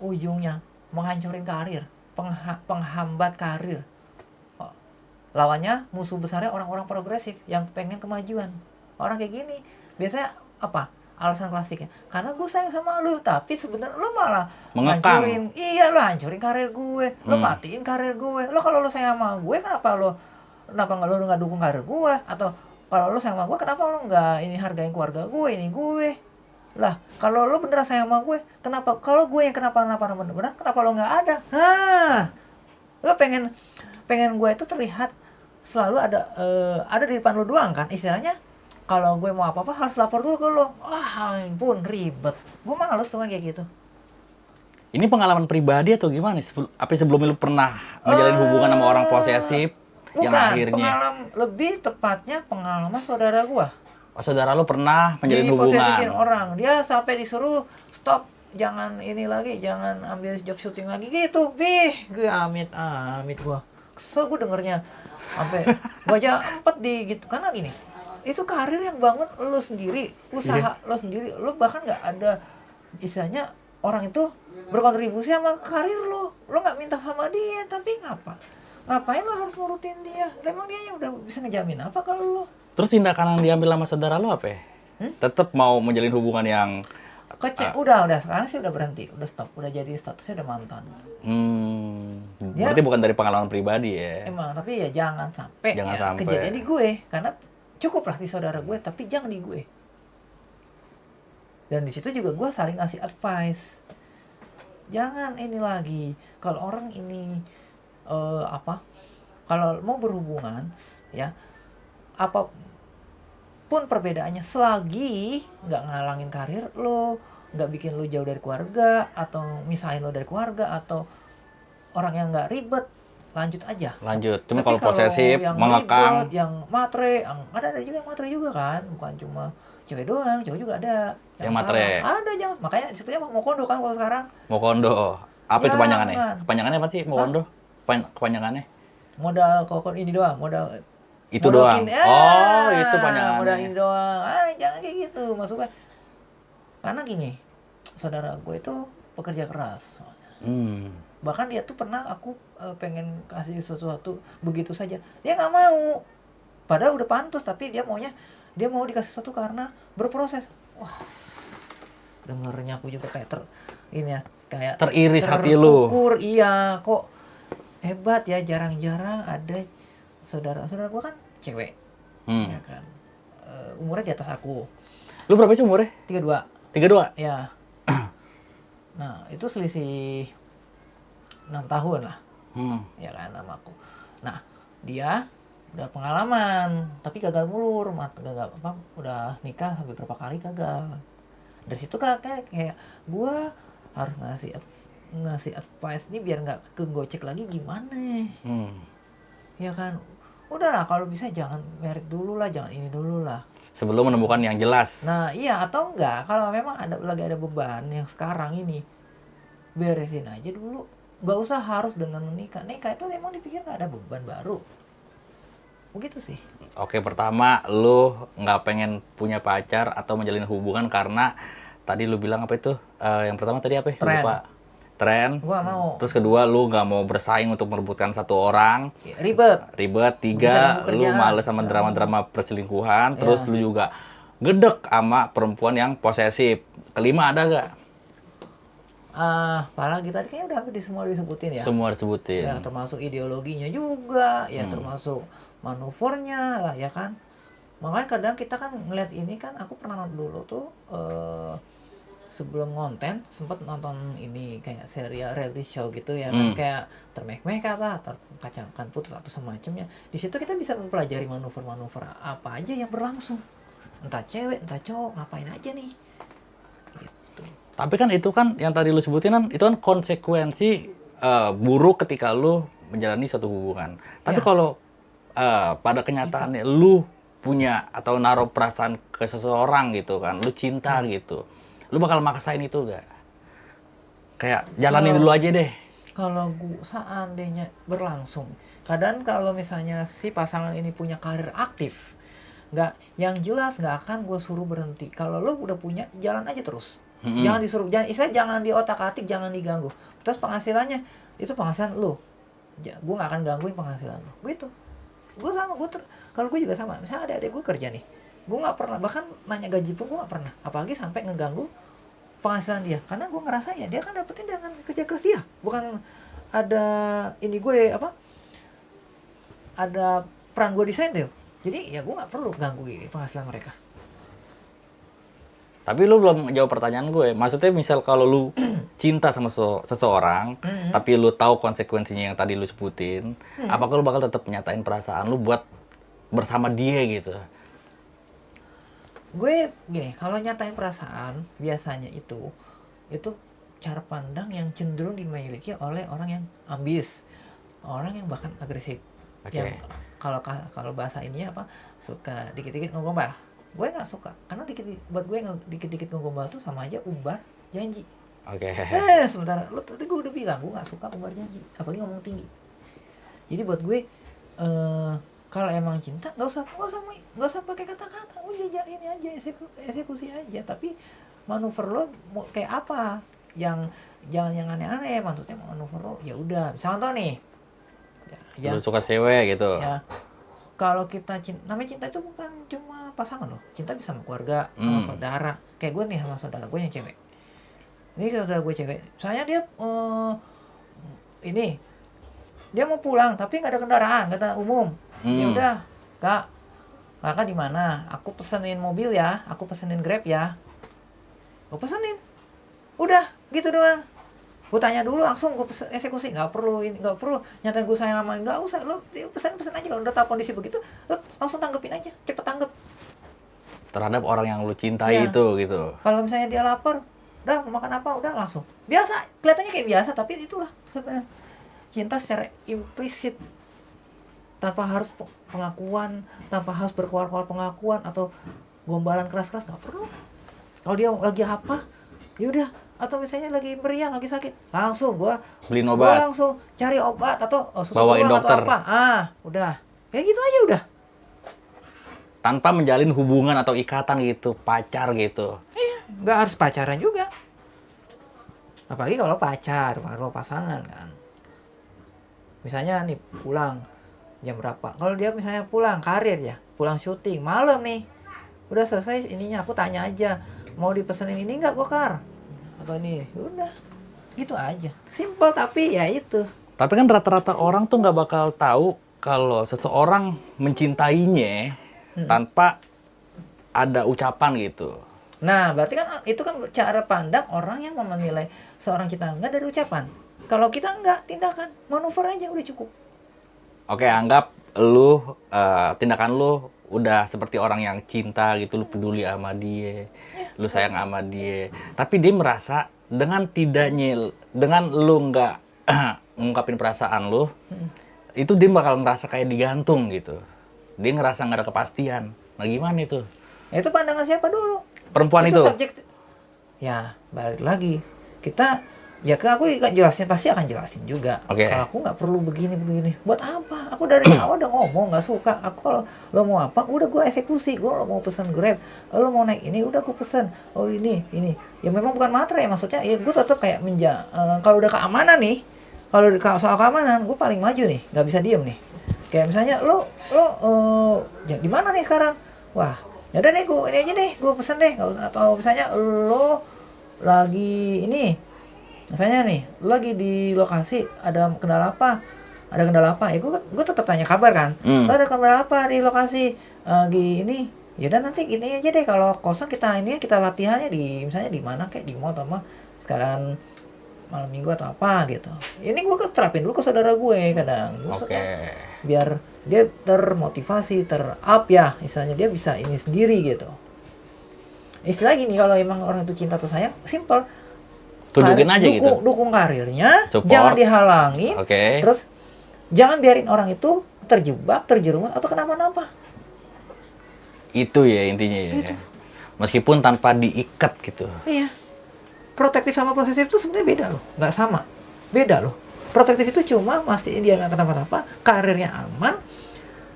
ujungnya menghancurin karir, penghambat karir. Lawannya musuh besarnya orang-orang progresif yang pengen kemajuan. Orang kayak gini biasanya apa? Alasan klasiknya, karena gue sayang sama lu, tapi sebenarnya lu malah mengekang. Lu hancurin karir gue, lu matiin karir gue. Lu kalau lu sayang sama gue, kenapa nggak dukung karir gue? Atau kalau lu sayang sama gue, kenapa lu nggak hargain keluarga gue, ini gue? Lah, kalau lo beneran sayang sama gue, kenapa? Kalau gue yang kenapa-napa bener, kenapa lo nggak ada? Lo pengen gue itu terlihat selalu ada di depan lo doang kan? Istilahnya, kalau gue mau apa-apa harus lapor dulu ke lo. Ampun, ribet. Gue males tuh kan kayak gitu. Ini pengalaman pribadi atau gimana? Apa sebelumnya lu pernah menjalin hubungan sama orang posesif yang Bukan, akhirnya? pengalaman lebih tepatnya pengalaman saudara gua. Oh, saudara lu pernah menjalin Diposesifin hubungan? orang. Dia sampai disuruh stop, jangan ini lagi, jangan ambil job syuting lagi gitu. Gue amit gua. Kesel gua dengernya. Sampai gua aja empet di gitu. Karena gini, itu karir yang bangun lo sendiri, usaha lo sendiri. Lo bahkan nggak ada istilahnya orang itu berkontribusi sama karir lo. Lo nggak minta sama dia, tapi ngapain lo harus nurutin dia? Emang dia yang udah bisa ngejamin apa kalau lo? Terus tindakan yang diambil sama saudara lu apa ya? Tetap mau menjalin hubungan yang Udah sekarang sih udah berhenti, udah stop, udah jadi statusnya udah mantan. Berarti bukan dari pengalaman pribadi ya? Emang, tapi ya jangan sampai kejadian di gue, karena cukup lah di saudara gue, tapi jangan di gue. Dan di situ juga gue saling ngasih advice. Jangan ini lagi, kalau orang ini kalau mau berhubungan ya, apapun perbedaannya, selagi nggak ngalangin karir lo, nggak bikin lo jauh dari keluarga, atau misahin lo dari keluarga, atau orang yang nggak ribet, lanjut aja. Lanjut. Cuma Tapi kalau posesif, yang mengekang, ribet, yang matre, ada juga yang matre juga kan, bukan cuma cewek doang, cowok juga ada. yang matre. Ada, jangan. Makanya disebutnya mau kondo kan kalau sekarang. Mokondo. Apa itu panjangannya? Jangan. Kepanjangannya apa sih Mokondo? Kepanjangannya? Modal kokon ini doang, modal Itu doang. Oh, itu modal panjangannya. ini doang. Jangan kayak gitu. Maksudnya karena gini, saudara gue itu pekerja keras soalnya. Bahkan dia tuh pernah aku pengen kasih sesuatu begitu saja, dia nggak mau. Padahal udah pantas, tapi dia mau dikasih sesuatu karena berproses. Wah, dengernya aku juga kayak kayak Teriris hati lu. terukur. Iya, kok hebat ya, jarang-jarang ada saudara gue kan cewek, ya kan, umurnya di atas aku. Lu berapa sih umurnya? 32. 32? Ya. Nah, itu selisih 6 tahun lah, ya kan, sama aku. Nah, dia udah pengalaman, tapi gagal mulu, udah nikah sampai berapa kali gagal. Dari situ kan kayak gue harus ngasih advice ini biar nggak kegocek lagi gimana. Ya kan, udahlah kalau bisa jangan merit dulu lah, jangan ini dulu lah. Sebelum menemukan yang jelas. Nah iya, atau enggak, kalau memang lagi ada beban yang sekarang ini, beresin aja dulu. Nggak usah harus dengan menikah. Nikah itu memang dipikir nggak ada beban baru. Begitu sih. Oke, pertama lu nggak pengen punya pacar atau menjalin hubungan karena tadi lu bilang apa itu? Yang pertama tadi apa ya? Tren. Gua mau. Terus kedua, lu nggak mau bersaing untuk merebutkan satu orang. Ribet. 3, lu males sama drama-drama perselingkuhan. Terus lu juga gedek sama perempuan yang posesif. Kelima ada nggak? Apalagi tadi kayaknya udah hampir semua disebutin ya. Semua disebutin. Ya, termasuk ideologinya juga, ya termasuk manuvernya lah, ya kan. Makanya kadang kita kan ngeliat ini kan, aku pernah nonton dulu tuh sebelum konten sempat nonton ini kayak serial reality show gitu ya kan, kayak Termehmeh kata terkacaukan putus atau semacamnya. Di situ kita bisa mempelajari manuver-manuver apa aja yang berlangsung, entah cewek entah cowok ngapain aja nih gitu. Tapi kan itu kan yang tadi lu sebutin kan itu kan konsekuensi buruk ketika lu menjalani suatu hubungan. Tapi kalau pada kenyataannya lu punya atau naruh perasaan ke seseorang gitu kan, lu cinta gitu, lu bakal maksain itu gak? Kayak jalanin dulu aja deh. Kalau seandainya berlangsung, kadang kalau misalnya si pasangan ini punya karir aktif, yang jelas nggak akan gue suruh berhenti. Kalau lo udah punya, jalan aja terus. Jangan disuruh, jangan diotak-atik, jangan diganggu. Terus penghasilannya itu penghasilan lo, gue nggak akan gangguin penghasilan lo. Begitu. Gue sama, kalau gue juga sama. Misalnya ada adik gue kerja nih, gue nggak pernah, bahkan nanya gaji pun gue nggak pernah. Apalagi sampai ngeganggu penghasilan dia, karena gue ngerasa ya dia kan dapetin dengan kerja keras dia, bukan ada ini gue ada peran gue desain deh. Jadi ya gue nggak perlu ganggu penghasilan mereka. Tapi lu belum jawab pertanyaan gue. Maksudnya misal kalau lu cinta sama seseorang, tapi lu tahu konsekuensinya yang tadi lu sebutin, apakah lu bakal tetap nyatain perasaan lu buat bersama dia gitu? Gue gini, kalau nyatain perasaan biasanya itu cara pandang yang cenderung dimiliki oleh orang yang ambis, orang yang bahkan agresif. Oke. Yang kalau bahasa ininya apa, suka dikit-dikit ngegombal. Gue nggak suka, karena buat gue dikit-dikit ngegombal tuh sama aja umbar janji. Oke. Sementara lu tadi gue udah bilang gue nggak suka umbar janji, apalagi ngomong tinggi. Jadi buat gue kalau emang cinta nggak usah pakai kata-kata, udah ini aja, eksekusi aja. Tapi manuver lo mau kayak apa, yang jangan yang aneh-aneh. Maksudnya manuver lo ya udah, misalnya contoh nih ya, Lu suka cewek gitu. ya kalau kita namanya cinta itu bukan cuma pasangan loh, cinta bisa sama keluarga, sama saudara. Kayak gue nih sama saudara gue yang cewek, ini saudara gue cewek, soalnya dia ini dia mau pulang tapi nggak ada kendaraan, nggak ada umum. Ya udah, kakak di mana? Aku pesenin mobil ya, aku pesenin Grab ya. Gue pesenin. Udah, gitu doang. Gue tanya dulu langsung, gue eksekusi. Nggak perlu nyatain gue sayang sama, nggak usah. Lo pesen aja, kalau udah tahu kondisi begitu, lo langsung tanggepin aja, cepet tanggep. Terhadap orang yang lu cintai itu gitu. Kalau misalnya dia lapar, udah mau makan apa, udah langsung. Biasa, kelihatannya kayak biasa, tapi itulah sebenarnya cinta secara implisit. Tanpa harus pengakuan, tanpa harus berkeluar-keluar pengakuan atau gombalan keras-keras, nggak perlu. Kalau dia lagi apa, yaudah. Atau misalnya lagi meriang, lagi sakit, langsung gua Beliin obat. Gua langsung cari obat atau susu Bawain tulang dokter. atau apa. Udah. Kayak gitu aja udah. Tanpa menjalin hubungan atau ikatan gitu, pacar gitu. Iya, nggak harus pacaran juga. Apalagi kalau pacar, kalau pasangan kan. Misalnya nih pulang jam berapa? Kalau dia misalnya pulang karir ya, pulang syuting malam nih, udah selesai ininya, aku tanya aja, mau dipesenin ini nggak Gokar? Atau ini, udah, gitu aja, simple tapi ya itu. Tapi kan rata-rata orang tuh nggak bakal tahu kalau seseorang mencintainya tanpa ada ucapan gitu. Nah, berarti kan itu kan cara pandang orang yang menilai seorang cinta enggak dari ucapan. Kalau kita enggak, tindakan, manuver aja udah cukup. Oke, anggap lu tindakan lu udah seperti orang yang cinta gitu, lu peduli sama dia, lu sayang sama dia. Tapi dia merasa dengan lu nggak ngungkapin perasaan lu, itu dia bakal ngerasa kayak digantung gitu. Dia ngerasa nggak ada kepastian. Nah gimana itu? Itu pandangan siapa dulu? Perempuan itu? Subjek. Ya, balik lagi. Kita ya ke aku jelasin, pasti akan jelasin juga. Oke. Kalau aku nggak perlu begini. Buat apa? Aku dari awal udah ngomong nggak suka. Aku kalau lo mau apa, udah gue eksekusi. Gue mau pesen Grab, lo mau naik ini, udah gue pesen. Oh ini. Ya memang bukan materai, maksudnya. Ya gue tetap kayak kalau udah keamanan nih, kalau soal keamanan, gue paling maju nih, nggak bisa diem nih. Kayak misalnya lo di mana nih sekarang? Wah, ya udah deh, ini aja deh, gue pesen deh. Nggak usah, atau misalnya lo lagi ini. Misalnya nih, lo lagi di lokasi, ada kendala apa? Ya gue tetap tanya kabar kan. Lo ada kendala apa di lokasi? Lagi ini, ya udah nanti gini aja deh, kalau kosong kita latihannya di misalnya di mana, kayak di mall atau apa sekalian malam minggu atau apa gitu. Ini gue terapin dulu ke saudara gue kadang. Oke. Biar dia termotivasi, ter-up ya, istilahnya dia bisa ini sendiri gitu. Istilah gini, kalau emang orang itu cinta atau sayang, simple. Tunjukin aja gitu. Dukung karirnya, Support. jangan dihalangi. Oke. Terus jangan biarin orang itu terjebak, terjerumus atau kenapa-napa. Itu ya intinya ya. Itu. Meskipun tanpa diikat gitu. Iya. Protektif sama posesif itu sebenarnya beda loh, nggak sama. Beda loh. Protektif itu cuma mastiin dia nggak kenapa-napa, karirnya aman,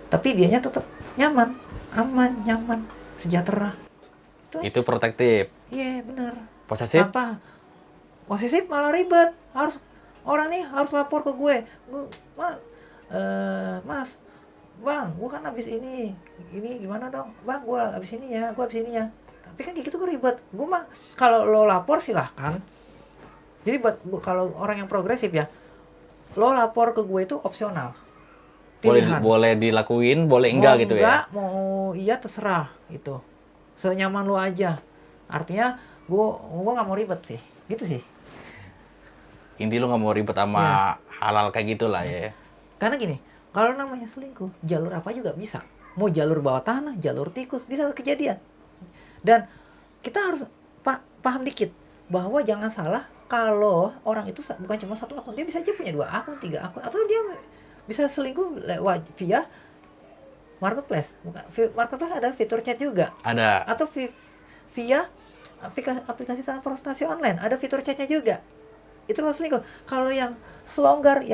tapi dianya tetap nyaman, aman, nyaman, sejahtera. Itu protektif. Iya, benar. Posesif? Apa? Posesif malah ribet. Orang nih harus lapor ke gue. Mas, Bang, gue kan habis ini gimana dong? Bang, gue habis ini ya. Tapi kan kayak gitu gue ribet. Gue mah kalau lo lapor silahkan. Jadi kalau orang yang progresif ya, lo lapor ke gue itu opsional. Pilihan. Boleh dilakuin, boleh enggak gitu ya. Mau iya terserah gitu. Senyaman lo aja. Artinya gue nggak mau ribet sih, gitu sih. Inti lu nggak mau ribet sama halal kayak gitulah ya. Karena gini, kalau namanya selingkuh, jalur apa juga bisa. Mau jalur bawah tanah, jalur tikus, bisa kejadian. Dan kita harus paham dikit bahwa jangan salah kalau orang itu bukan cuma satu akun, dia bisa aja punya 2 akun, 3 akun, atau dia bisa selingkuh lewat via marketplace. Bukan marketplace, ada fitur chat juga. Ada. Atau via aplikasi transportasi online, ada fitur chatnya juga. Itu kalau selingkuh. Kalau yang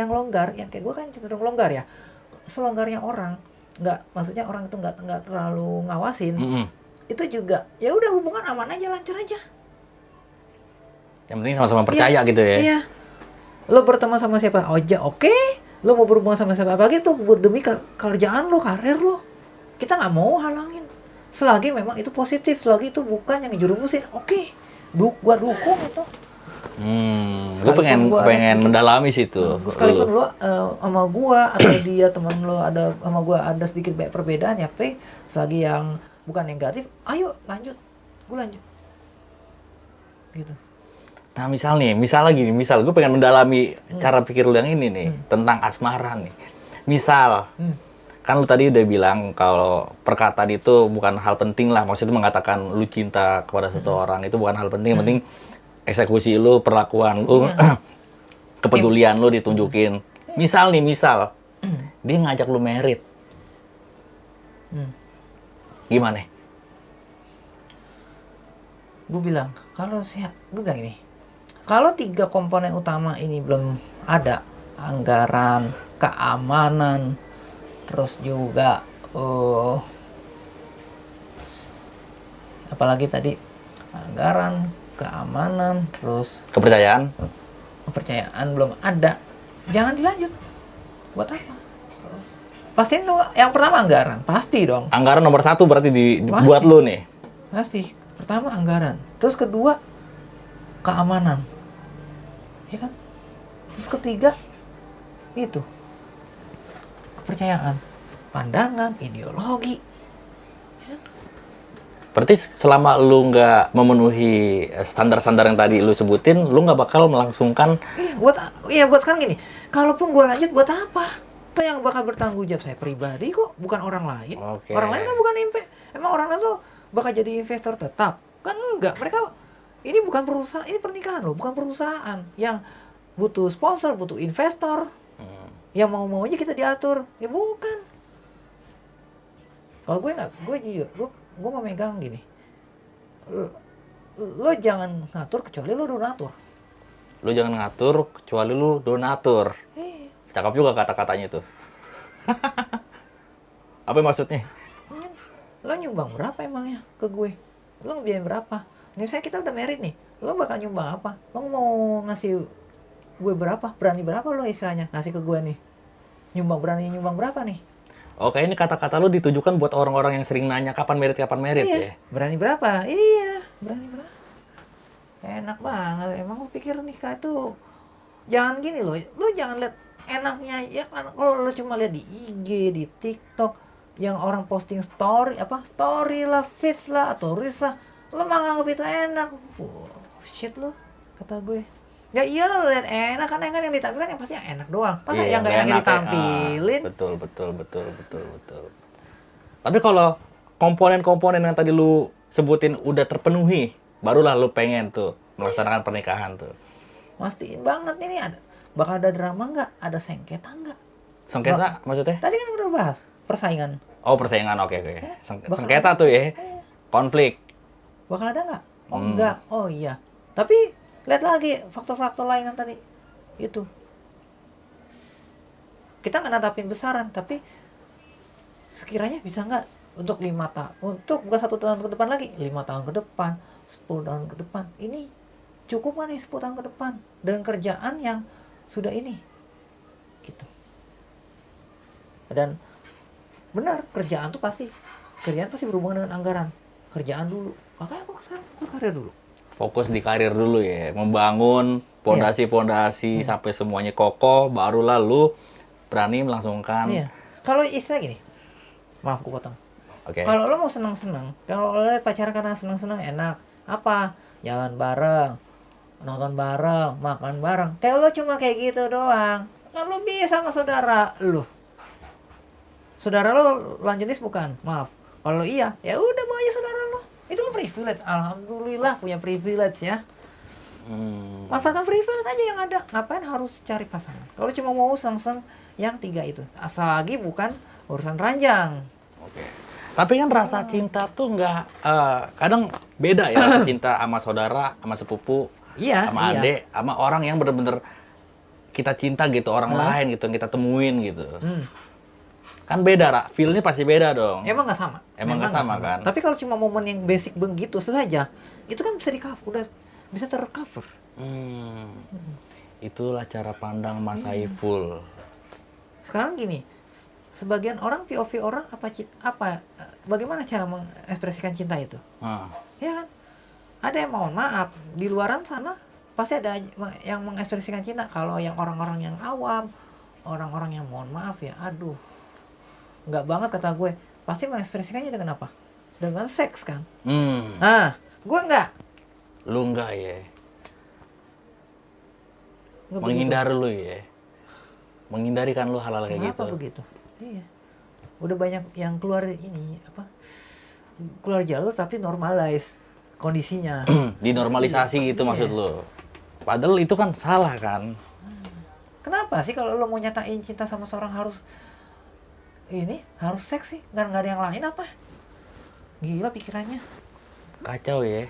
longgar, yang kayak gue kan cenderung longgar ya. Selonggarnya orang, maksudnya orang itu nggak terlalu ngawasin. Itu juga ya udah, hubungan aman aja, lancar aja. Yang penting sama-sama percaya gitu ya. Iya. Lo berteman sama siapa aja oke. Lo mau berhubungan sama siapa lagi tuh demi kerjaan lo, karir lo. Kita nggak mau halangin. Selagi memang itu positif, selagi itu bukan yang ngejerumusin, oke. Gua dukung itu. Gue pengen mendalami situ. Sekalipun lo sama gua atau dia teman lo ada sama gua ada sedikit perbedaan ya, selagi yang bukan negatif, ayo lanjut. Gue lanjut. Gitu. Nah misal gue pengen mendalami cara pikir lu yang ini nih, tentang asmara nih. Misal, kan lu tadi udah bilang kalau perkataan itu bukan hal penting lah, maksudnya mengatakan lu cinta kepada seseorang itu bukan hal penting, yang penting eksekusi lu, perlakuan lu, kepedulian lu ditunjukin. Misal, dia ngajak lu merit. Gimana? Gue bilang ini. Kalau 3 komponen utama ini belum ada, anggaran, keamanan, terus juga apalagi tadi, anggaran, keamanan, terus Kepercayaan belum ada, jangan dilanjut. Buat apa? Pastiin dong, yang pertama anggaran, pasti dong. Anggaran nomor 1 berarti buat lu nih. Pasti. Pertama anggaran, terus kedua keamanan, ya kan? Terus ketiga itu kepercayaan, pandangan, ideologi. Ya. Berarti selama lu nggak memenuhi standar-standar yang tadi lu sebutin, lu nggak bakal melangsungkan. Buat sekarang gini, kalaupun gue lanjut buat apa? Itu yang bakal bertanggung jawab saya pribadi kok, bukan orang lain. Okay. Orang lain kan bukan emang orang lain tuh bakal jadi investor tetap. Kan enggak, mereka ini bukan perusahaan, ini pernikahan loh, bukan perusahaan yang butuh sponsor, butuh investor. Yang mau aja kita diatur, ya bukan. Kalau gue jujur, gue mau megang gini. Lo jangan ngatur kecuali lo donatur. Lo jangan ngatur kecuali lo donatur. Cakep juga kata-katanya tuh. Apa maksudnya? Lo nyumbang berapa emangnya ke gue? Lo ngebiayain berapa? Misalnya kita udah married nih, lo bakal nyumbang apa? Lo mau ngasih gue berapa? Berani berapa lo istilahnya ngasih ke gue nih? Berani nyumbang berapa nih? Oke, ini kata-kata lo ditujukan buat orang-orang yang sering nanya kapan merit ya? Berani berapa? Iya, berani berapa? Enak banget. Emang lo pikir nikah itu jangan gini loh. Lo jangan lihat enaknya ya kan. Kalau lo cuma lihat di IG, di TikTok, yang orang posting story lah, feeds lah, atau reels lah, lo malah nganggap itu enak. Shit lo, kata gue. Ya iya lo lihat enak kan yang ditampilkan yang pasti yang enak doang. Masa yang nggak enak ditampilin? Betul. Tapi kalau komponen-komponen yang tadi lu sebutin udah terpenuhi, barulah lu pengen tuh melaksanakan pernikahan tuh. Mastiin banget ini bakal ada drama nggak? Ada sengketa nggak? Sengketa maksudnya? Tadi kan udah bahas persaingan. Oh persaingan, oke. Sengketa tuh ya, konflik. Bakal ada nggak? Oh enggak, oh iya. Tapi lihat lagi faktor-faktor lain yang tadi itu. Kita nggak natapin besaran, tapi sekiranya bisa nggak untuk 5 tahun, untuk bukan 1 tahun ke depan lagi, 5 tahun ke depan, 10 tahun ke depan, ini cukup nggak nih 10 tahun ke depan dengan kerjaan yang sudah ini, gitu. Dan benar, kerjaan pasti berhubungan dengan anggaran. Kerjaan dulu, makanya aku sekarang fokus karir dulu. Fokus di karir dulu ya, membangun pondasi-pondasi sampai semuanya kokoh, barulah lu berani melangsungkan. Iya. Kalau istilah gini, maaf gue potong. Oke. Kalau lo mau senang-senang, kalau lo lihat pacaran karena senang-senang enak, Apa? Jalan bareng, nonton bareng, makan bareng. Kayak lo cuma kayak gitu doang. Kan lo bisa sama saudara lo. Saudara lo lawan jenis bukan? Maaf. Kalau iya, ya udah bawa aja saudara lo. Itu kan privilege. Alhamdulillah punya privilege ya. Manfaatkan privilege aja yang ada. Ngapain harus cari pasangan? Kalau cuma mau seneng yang 3 itu. Asal lagi bukan urusan ranjang. Oke. Tapi kan rasa cinta tuh nggak, kadang beda ya rasa cinta sama saudara, sama sepupu, Iya, sama iya. adik, sama orang yang bener-bener kita cinta gitu, orang lain gitu, yang kita temuin gitu. Kan beda, Ra. Feel-nya pasti beda dong. Emang nggak sama. Emang nggak sama kan? Tapi kalau cuma momen yang basic begitu saja, itu kan bisa di-cover, udah bisa tercover. Itulah cara pandang Mas Saiful. Sekarang gini, sebagian orang POV orang bagaimana cara mengekspresikan cinta itu? Ya kan? Ada yang mohon maaf, di luaran sana pasti ada yang mengekspresikan cinta. Kalau yang orang-orang yang awam, orang-orang yang mohon maaf ya, aduh, nggak banget kata gue, pasti mengekspresikannya dengan apa? Dengan seks kan? Nah, gue nggak. Lu nggak ya? Nggak Menghindar lu ya? Menghindari kan lu hal-hal kayak Kenapa gitu? begitu? Iya. Udah banyak yang keluar ini keluar jalur tapi normalize kondisinya. Dinormalisasi gitu maksud lu? Padahal itu kan salah kan? Kenapa sih kalau lo mau nyatain cinta sama seorang harus seks sih? Nggak ada yang lain apa? Gila pikirannya. Kacau ya?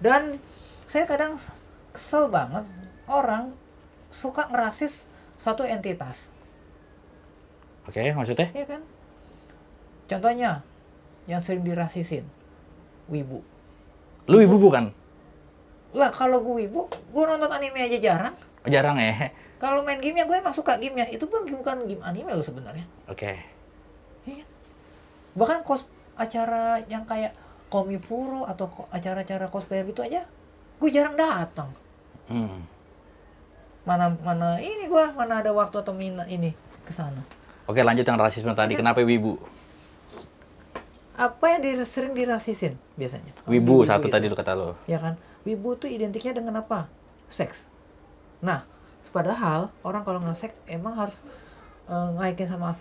Dan saya kadang kesel banget orang suka ngerasis satu entitas. Oke, maksudnya? Iya kan? Contohnya yang sering dirasisin, wibu. Lu ibu bukan? Lah kalau gue wibu, gue nonton anime aja jarang. Jarang ya? Kalau main game ya gue emang suka game ya. Itu pun bukan game anime loh sebenarnya. Oke. Iya kan? Bahkan acara yang kayak Komifuro atau acara-acara cosplayer gitu aja, gue jarang datang. Mana ada waktu atau minat ini ke sana. Oke, lanjut yang rasisme tadi. Kenapa wibu? Apa yang sering dirasisin biasanya? Wibu satu itu. tadi lu kata lu. Ya kan? Wibu tuh identiknya dengan apa? Seks. Nah, padahal orang kalau nge-seks emang harus ngaitin sama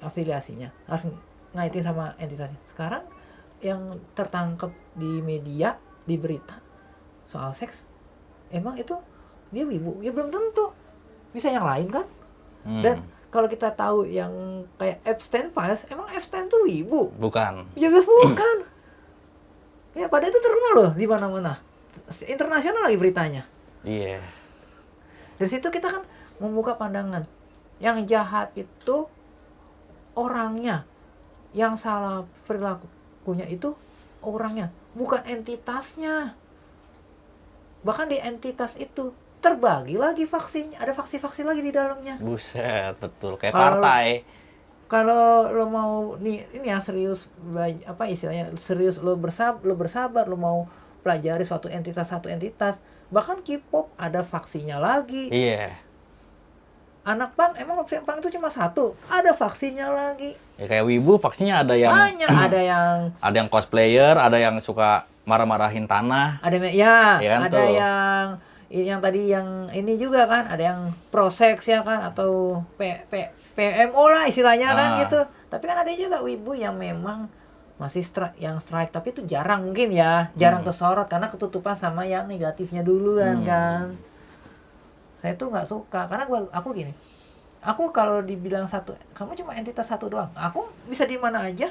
afiliasinya. Harus ngaitin sama entitasnya. Sekarang yang tertangkap di media, di berita soal seks, emang itu dia wibu? Ya belum tentu. Bisa yang lain kan? Dan kalau kita tahu yang kayak Epstein Files, emang Epstein tuh wibu? Bukan. Ya guys, bukan. Ya padahal itu terkenal loh di mana-mana. Internasional lagi beritanya. Iya. Dari situ kita kan membuka pandangan. Yang jahat itu orangnya. Yang salah perilakunya itu orangnya, bukan entitasnya. Bahkan di entitas itu terbagi lagi faksinya, ada faksi-faksi lagi di dalamnya. Buset, betul. Kayak partai. Kalau lo mau ini yang serius, istilahnya serius, lo bersabar, lo mau pelajari satu entitas, bahkan K-pop ada faksinya lagi. Iya. Anak punk, emang punk itu cuma satu, ada faksinya lagi. Ya kayak wibu faksinya ada yang banyak, ada yang cosplayer, ada yang suka marah-marahin tanah. Ada kan, ada tuh. yang tadi yang ini juga kan, ada yang pro-seks ya kan, atau PMO lah istilahnya kan gitu. Tapi kan ada juga wibu yang memang masih strike, tapi itu jarang mungkin ya, jarang kesorot karena ketutupan sama yang negatifnya duluan kan. Saya tuh nggak suka karena aku gini. Aku kalau dibilang satu, kamu cuma entitas satu doang. Aku bisa di mana aja.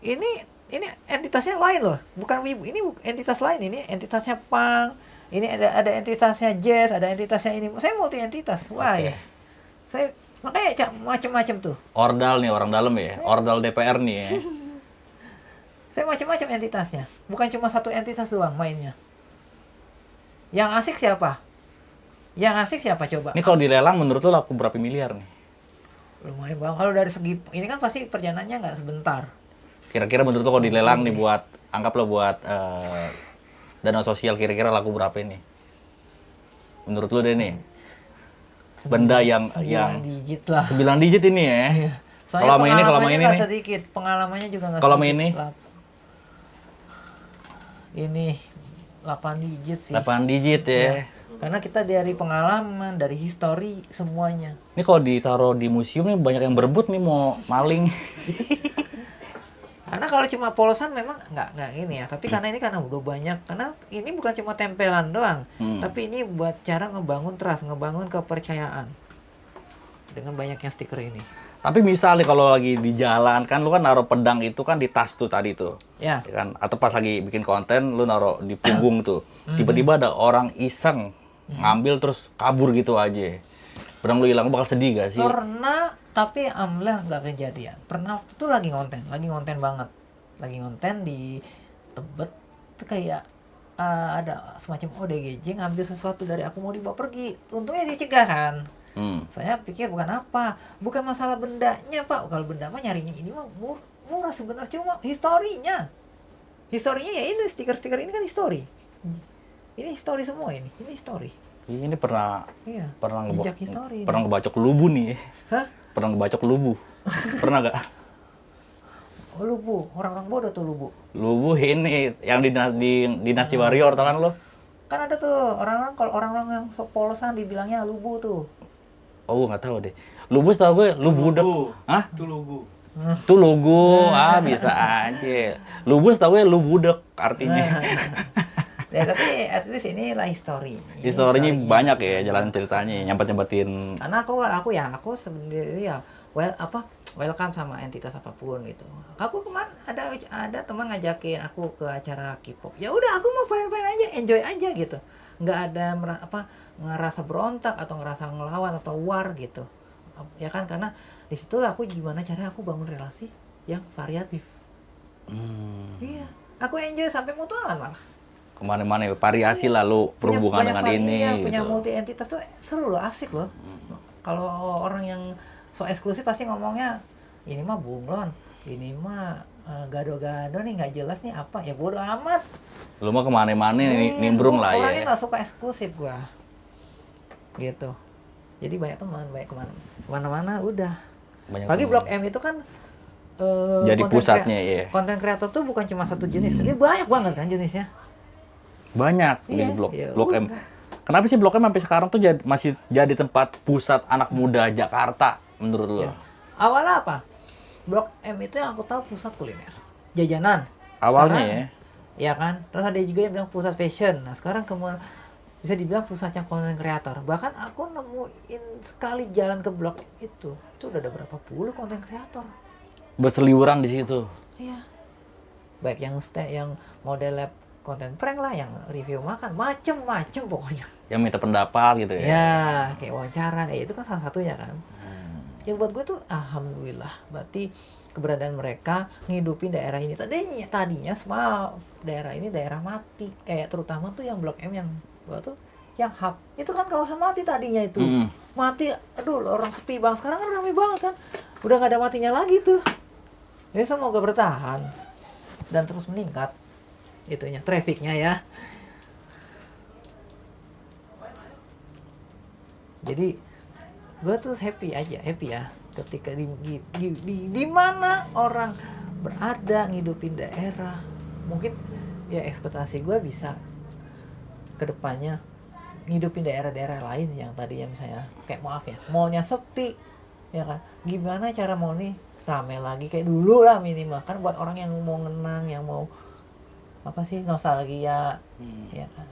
Ini entitasnya lain loh, bukan wibu. Ini entitas lain, ini entitasnya punk. Ini ada entitasnya jazz, ada entitasnya ini. Saya multi entitas. Wah ya. Saya makanya macam-macam tuh. Ordal nih, orang dalam ya. Ordal DPR nih ya. Saya macam-macam entitasnya. Bukan cuma satu entitas doang mainnya. Yang asik siapa? Coba? Ini kalau dilelang menurut lo laku berapa miliar nih? Lumayan bang. Kalau dari segi ini kan pasti perjalanannya nggak sebentar. Kira-kira menurut lo kalau dilelang nih buat, anggaplah buat dana sosial, kira-kira laku berapa ini? Menurut lo deh nih. Benda yang 9 digit lah. 9 digit ini ya. Iya. Kalau sama ini nggak nih. sedikit, pengalamannya juga nggak sedikit. Kalau sama ini? ini 8 digit sih. 8 digit ya. Ya. Karena kita dari pengalaman, dari histori semuanya. Ini kalau ditaruh di museum nih banyak yang berebut nih mau maling. Karena kalau cuma polosan memang nggak ini ya. Tapi karena ini karena udah banyak. Karena ini bukan cuma tempelan doang. Tapi ini buat cara ngebangun trust, ngebangun kepercayaan. Dengan banyaknya stiker ini. Tapi misalnya kalau lagi di jalan kan lu kan naruh pedang itu kan di tas tuh tadi tuh. Ya. Ya kan? Atau pas lagi bikin konten lu naruh di punggung tuh. Tiba-tiba ada orang iseng ngambil terus kabur gitu aja. Pedang lu hilang, bakal sedih gak sih? Pernah, tapi alhamdulillah nggak kejadian. Pernah waktu itu lagi ngonten banget. Lagi ngonten di Tebet tuh kayak ada semacam ODGJ ngambil sesuatu dari aku mau dibawa pergi. Untungnya dicegah kan. Saya pikir bukan bukan masalah bendanya Pak. Kalau benda mah nyarinya ini mah murah sebenarnya, cuma historinya ya ini stiker-stiker ini kan histori. Ini histori semua ini histori. Ini pernah Iya. pernah Jejak histori. pernah ngebacok lubu nih. Hah? Pernah ngebacok lubu. Pernah gak? Oh, lubu, orang-orang bodoh tuh lubu. Lubu ini yang di Dinasti Warrior tau kan lo? Kan ada tuh orang-orang, kalau orang-orang yang sok polosan dibilangnya lubu tuh. Oh, nggak tahu deh. Lubu setahu gue lubu budek. Hah? Itu lugu. Itu lugu. Bisa aja. Lubu setahu gue lubu budek artinya. Ya tapi at least inilah histori. Historinya banyak ya jalan ceritanya, nyempet-nyempetin. Karena aku sendiri ya welcome sama entitas apapun gitu. Aku kemarin ada teman ngajakin aku ke acara K-pop. Ya udah aku mau fine-fine aja, enjoy aja gitu. Nggak ada ngerasa berontak atau ngerasa ngelawan atau war gitu. Ya kan, karena disitulah aku gimana cara aku bangun relasi yang variatif. Iya, aku enjoy sampai mutualan malah. Kemana-mana variasi lah lu berhubungan dengan ini iya, gitu. punya multi entitas tuh seru loh, asik loh. Kalau orang yang so eksklusif pasti ngomongnya ini mah bunglon, ini mah gado-gado nih, nggak jelas nih apa, ya bodo amat. Lu mah kemana-mana nimbrung lah ya. Orangnya nggak suka eksklusif gua gitu. Jadi banyak teman, banyak kemana-mana udah. Banyak Pagi teman. Blok M itu kan jadi pusatnya ya. Konten kreator tuh bukan cuma satu jenis, ini banyak banget kan jenisnya. Banyak di Iya, Blok M. udah. Kenapa sih Blok M sampai sekarang tuh masih jadi tempat pusat anak muda Jakarta menurut lo? Ya. Awalnya apa? Blok M itu yang aku tahu pusat kuliner, jajanan. Awalnya Sekarang, ya kan. Terus ada juga yang bilang pusat fashion. Nah sekarang kemudian bisa dibilang pusatnya konten kreator. Bahkan aku nemuin sekali jalan ke Blok M itu udah ada berapa puluh konten kreator. berseliweran di situ. Iya. Baik yang yang model lab konten prank lah, yang review makan, macem-macem pokoknya. Yang minta pendapat gitu ya. Ya, kayak wawancara, itu kan salah satunya kan. Ya buat gue tuh alhamdulillah, berarti keberadaan mereka ngidupin daerah ini. Tadinya semua daerah ini daerah mati, kayak terutama tuh yang Blok M yang gua tuh yang hub. Itu kan kawasan mati tadinya itu. Mati, aduh orang sepi banget. Sekarang kan ramai banget kan. Udah nggak ada matinya lagi tuh. Ya semoga bertahan dan terus meningkat itunya, trafficnya ya. Jadi gue tuh happy ya ketika di mana orang berada ngidupin daerah. Mungkin ya ekspektasi gue bisa kedepannya ngidupin daerah-daerah lain yang tadinya misalnya kayak mallnya sepi, ya kan, gimana cara mall nih rame lagi kayak dulu lah minimal kan, buat orang yang mau ngenang, yang mau apa sih, nostalgia, ya kan,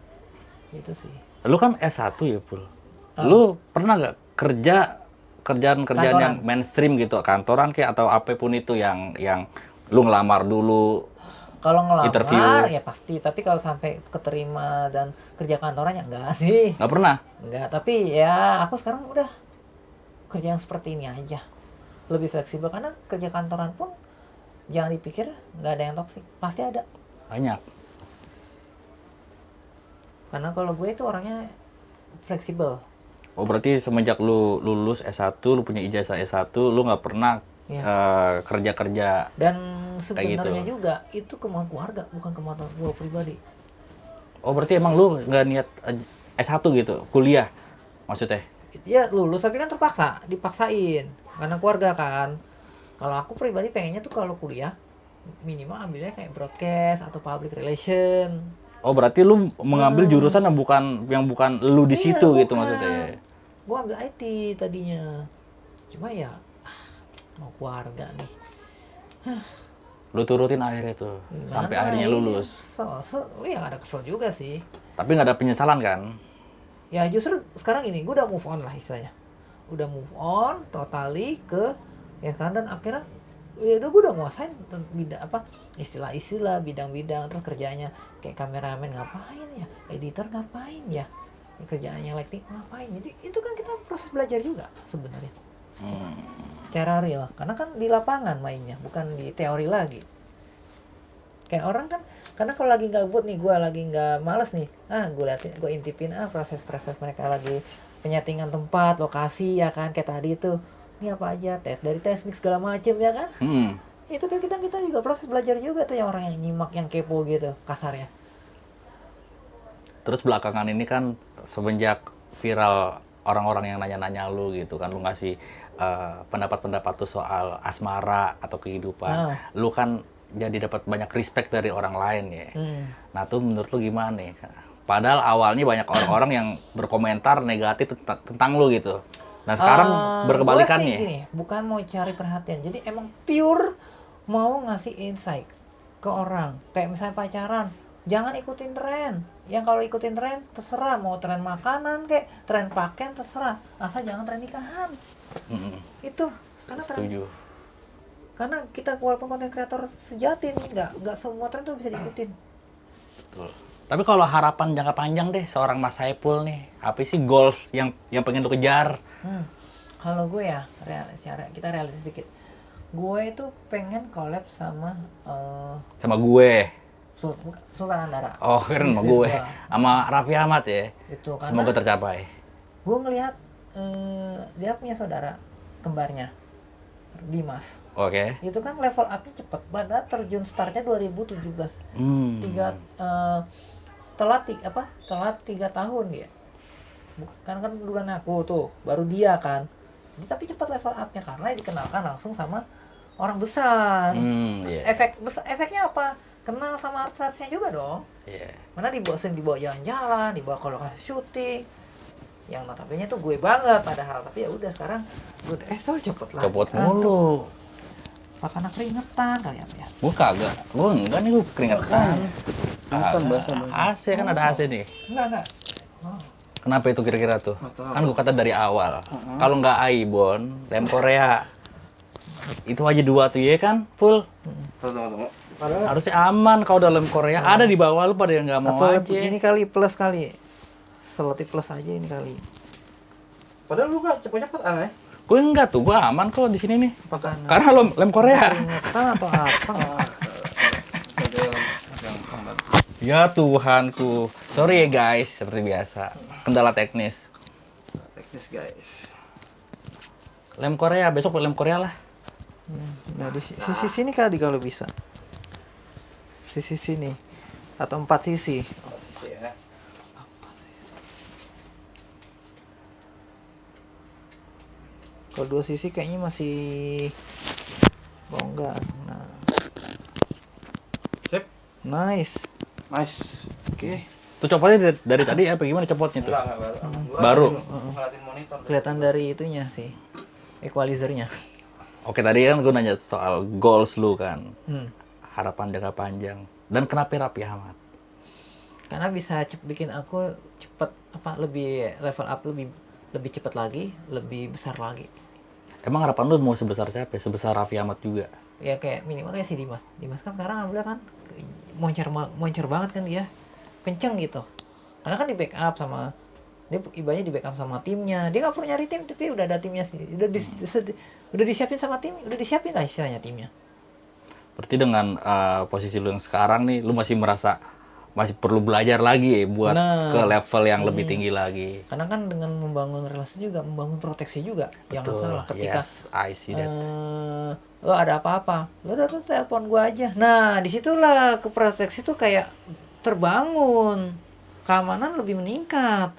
itu sih. Lu kan S1 ya, Pul. Lu pernah nggak kerjaan Kantoran. yang mainstream gitu, kantoran kayak atau apapun itu yang lu ngelamar dulu? Kalau ngelamar Interview. ya pasti, tapi kalau sampai keterima dan kerja kantorannya enggak sih. Nggak pernah? Enggak, tapi ya aku sekarang udah kerja yang seperti ini aja. Lebih fleksibel, karena kerja kantoran pun jangan dipikir nggak ada yang toksik, pasti ada. Banyak. Karena kalau gue itu orangnya fleksibel. Oh, berarti semenjak lu lulus S1, lu punya ijazah S1, lu nggak pernah Ya. kerja-kerja. Dan sebenarnya gitu. juga itu kemauan keluarga, bukan kemauan gue pribadi. Oh, berarti emang lu nggak niat S1 gitu, kuliah maksudnya? Ya lulus, tapi kan terpaksa, dipaksain karena keluarga kan. Kalau aku pribadi pengennya tuh kalau kuliah minimal ambilnya kayak broadcast atau public relation. Oh, berarti lu mengambil jurusan yang bukan lu di Iya, situ gitu bukan. maksudnya. Gua ambil IT tadinya. Cuma ya mau keluarga nih. Lu turutin akhirnya tuh sampai Gimana akhirnya ya? lulus. Ya ada kesel juga sih. Tapi nggak ada penyesalan kan? Ya justru sekarang ini gue udah move on lah istilahnya. Udah move on totally ke ya kan, dan akhirnya ya udah gue udah nguasain bidang apa istilah-istilah bidang-bidang, terus kerjanya kayak kameramen ngapain ya, editor ngapain ya, kerjaannya lighting ngapain. Jadi itu kan kita proses belajar juga sebenarnya secara real, karena kan di lapangan mainnya bukan di teori lagi. Kayak orang kan, karena kalau lagi gabut nih, gue lagi nggak males nih, gue liatin, gue intipin proses-proses mereka lagi penyetingan tempat, lokasi ya kan, kayak tadi itu ini apa aja, dari tes mix segala macem ya kan. Itu kan kita juga proses belajar juga tuh, yang orang yang nyimak, yang kepo gitu kasarnya. Terus belakangan ini kan semenjak viral orang-orang yang nanya-nanya lu gitu kan, lu ngasih pendapat-pendapat tuh soal asmara atau kehidupan, lu kan jadi dapat banyak respect dari orang lain ya. Nah tuh menurut lu gimana nih? Padahal awalnya banyak orang-orang yang berkomentar negatif tentang lu gitu. Nah sekarang berkebalikannya. Gua sih gini, bukan mau cari perhatian, jadi emang pure mau ngasih insight ke orang. Kayak misalnya pacaran, jangan ikutin tren. Yang kalau ikutin tren terserah, mau tren makanan kayak tren pakaian terserah, asal jangan tren nikahan. Itu karena Setuju. Karena kita walaupun konten kreator sejati nih, nggak semua tren tuh bisa diikutin. Betul. Tapi kalau harapan jangka panjang deh seorang Mas Saipul nih, apa sih goals yang pengen lu kejar? Kalau gue ya, kita realistis dikit. Gue itu pengen collab sama Sama gue. Sultan Andara. Oh, keren sama gue. Sama Raffi Ahmad ya. Itu karena semoga tercapai. Gue ngelihat dia punya saudara kembarnya, Dimas. Oke. Itu kan level up-nya cepet, padahal terjun startnya 2017. Telat 3 tahun dia. Bukan kan duluan aku tuh, baru dia kan. Tapi cepat level up-nya karena dikenalkan langsung sama orang besar. Efeknya apa? Kenal sama artis-artisnya juga dong. Mana dibawa jalan-jalan, dibawa ke lokasi syuting. Yang notabene tuh gue banget padahal, tapi ya udah sekarang gue cepet lah. Cepet mulu. Karena keringetan kali apa ya? Gue kagak. Gue enggak nih, gue keringetan. Bukan bahasa AC kan ada AC nih. Enggak. Kenapa itu kira-kira tuh? Kan gue kata dari awal. Kalau nggak Aibon, lem Korea. Itu aja 2 tuh ya kan, full. Tunggu. Harusnya aman kalau dalam Korea. Ada di bawah lu pada yang nggak mau Atau aja. ini kali plus kali. Selotip plus aja ini kali. Padahal lu nggak cepet-cepet aneh. Gue enggak tuh, gue aman kok di sini nih. Apakah Karena lem Korea. keringetan atau apa? Ya Tuhanku. Sorry ya guys, seperti biasa. Kendala teknis. Teknis guys. Lem Korea, besok lem Korea lah. Nah di sisi sini kali kalau bisa. Sisi sini. Atau 4 sisi. Kalau 2 sisi kayaknya masih bonggar. Nah. Sip. Nice. Oke. Tuh copotnya dari tadi apa gimana copotnya tuh? Enggak Baru. Ngeliatin monitor. Kelihatan dari itunya sih. Equalizernya. Oke, tadi kan gue nanya soal goals lu kan. Harapan jangka panjang. Dan kenapa Raffi Ahmad? Karena bisa bikin aku cepet lebih level up, lebih cepat lagi, lebih besar lagi. Emang harapan lu mau sebesar siapa? Sebesar Raffi Ahmad juga? Ya kayak minimal kayak si Dimas. Dimas kan sekarang alhamdulillah kan moncer banget kan dia. Kenceng gitu. Karena kan di backup sama dia, ibaratnya di backup sama timnya. Dia nggak perlu nyari tim, tapi udah ada timnya sendiri. Udah disiapin sama tim, udah disiapin lah istilahnya timnya. Berarti dengan posisi lu yang sekarang nih, lu masih merasa masih perlu belajar lagi ya buat ke level yang lebih tinggi lagi. Karena kan dengan membangun relasi juga, membangun proteksi juga. Jangan salah ketika I see that. lo ada apa-apa, lo udah telepon gua aja. Nah, disitulah ke proteksi tuh kayak terbangun, keamanan lebih meningkat.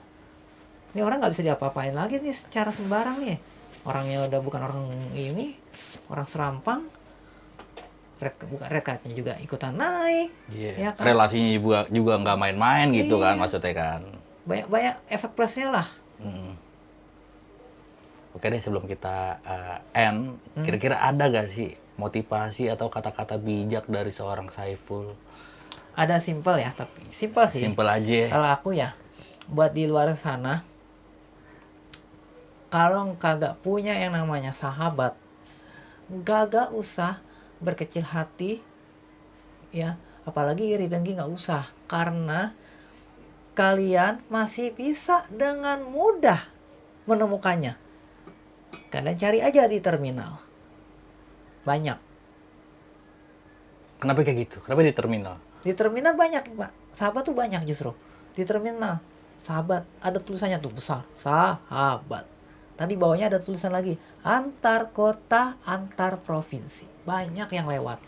Ini orang nggak bisa diapa-apain lagi nih secara sembarang nih. Orangnya udah bukan orang ini, orang serampang. bukan red cardnya juga ikutan naik. Iya. Ya kan? Relasinya juga nggak main-main gitu kan Iya. maksudnya kan. Banyak efek plusnya lah. Mm. Oke deh, sebelum kita end, kira-kira ada gak sih motivasi atau kata-kata bijak dari seorang Saiful? Ada simple ya, tapi simple sih. Simple aja. Kalau aku ya, buat di luar sana, kalau kagak punya yang namanya sahabat, gak usah berkecil hati, ya. Apalagi iri dengki nggak usah, karena kalian masih bisa dengan mudah menemukannya. Kalian cari aja di terminal. Banyak. Kenapa kayak gitu? Kenapa di terminal? Di terminal banyak, Pak. Sahabat tuh banyak justru. Di terminal, sahabat. Ada tulisannya tuh besar. Sahabat. Tadi bawahnya ada tulisan lagi. Antar kota, antar provinsi. Banyak yang lewat.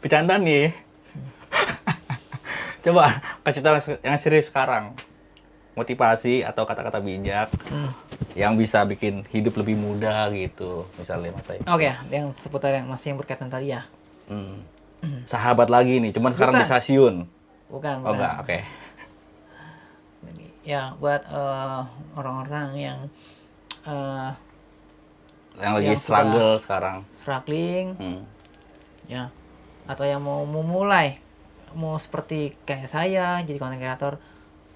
Bercanda nih. Coba kasih tahu yang serius sekarang. Motivasi atau kata-kata bijak yang bisa bikin hidup lebih mudah gitu, misalnya Mas Saiful. Oke, yang seputar yang masih yang berkaitan tadi ya. Sahabat lagi nih, cuman sekarang di Bukan. stasiun. Bukan. Oh enggak, oke. Jadi, ya buat orang-orang yang Yang lagi yang struggle sekarang. struggling, ya, atau yang mau memulai, mau seperti kayak saya jadi content creator,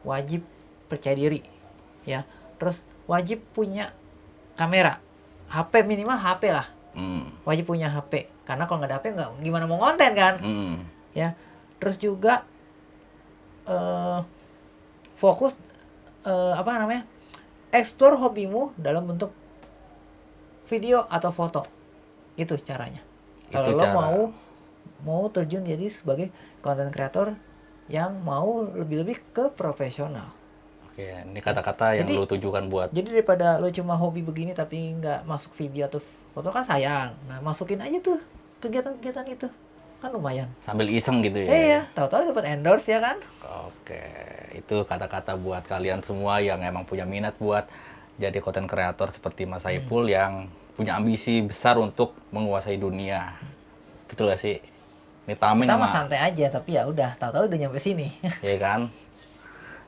wajib percaya diri, ya. Terus wajib punya kamera, HP, minimal HP lah. Wajib punya HP, karena kalau nggak ada HP nggak gimana mau konten kan, ya. Terus juga fokus explore hobimu dalam bentuk video atau foto, itu caranya. Kalau lo mau terjun jadi sebagai content creator yang mau lebih ke profesional. Oke, ini kata-kata yang Jadi- lu tujukan buat. Jadi daripada lo cuma hobi begini tapi nggak masuk video atau foto kan sayang. Nah, masukin aja tuh kegiatan-kegiatan itu, kan lumayan. Sambil iseng gitu ya. Iya, tahu-tahu dapat endorse ya kan? Oke, itu kata-kata buat kalian semua yang emang punya minat buat jadi content creator seperti Mas Saiful yang punya ambisi besar untuk menguasai dunia. Betul gak sih? Ini tameng Kita mah sama, santai aja, tapi ya udah, tahu-tahu udah nyampe sini. ya kan?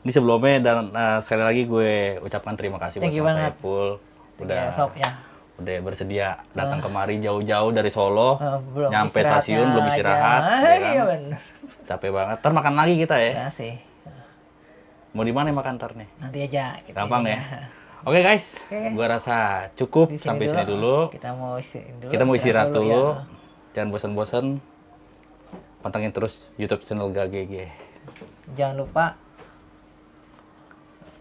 Ini sebelumnya dan sekali lagi gue ucapkan terima kasih Thank buat you Mas banget. Saiful udah Ya, sob ya. udah bersedia datang kemari jauh-jauh dari Solo, Belum nyampe istirahatnya stasiun belum aja. istirahat, ya kan? Iya bener. Capek banget. Ntar makan lagi kita ya. Ya sih. Mau di mana makan ntar nih? Nanti aja. Gitu Gampang ini ya. Oke guys, Oke. gua rasa cukup Di sampai sini dulu. Kita mau istirahat dulu. Kita mau istirahat dulu. ya. Jangan bosan-bosan. Pantengin terus YouTube channel GAGG. Jangan lupa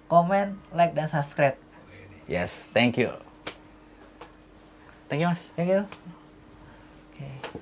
komen, like, dan subscribe. Yes, thank you. Thank you, Mas. Thank you. Oke.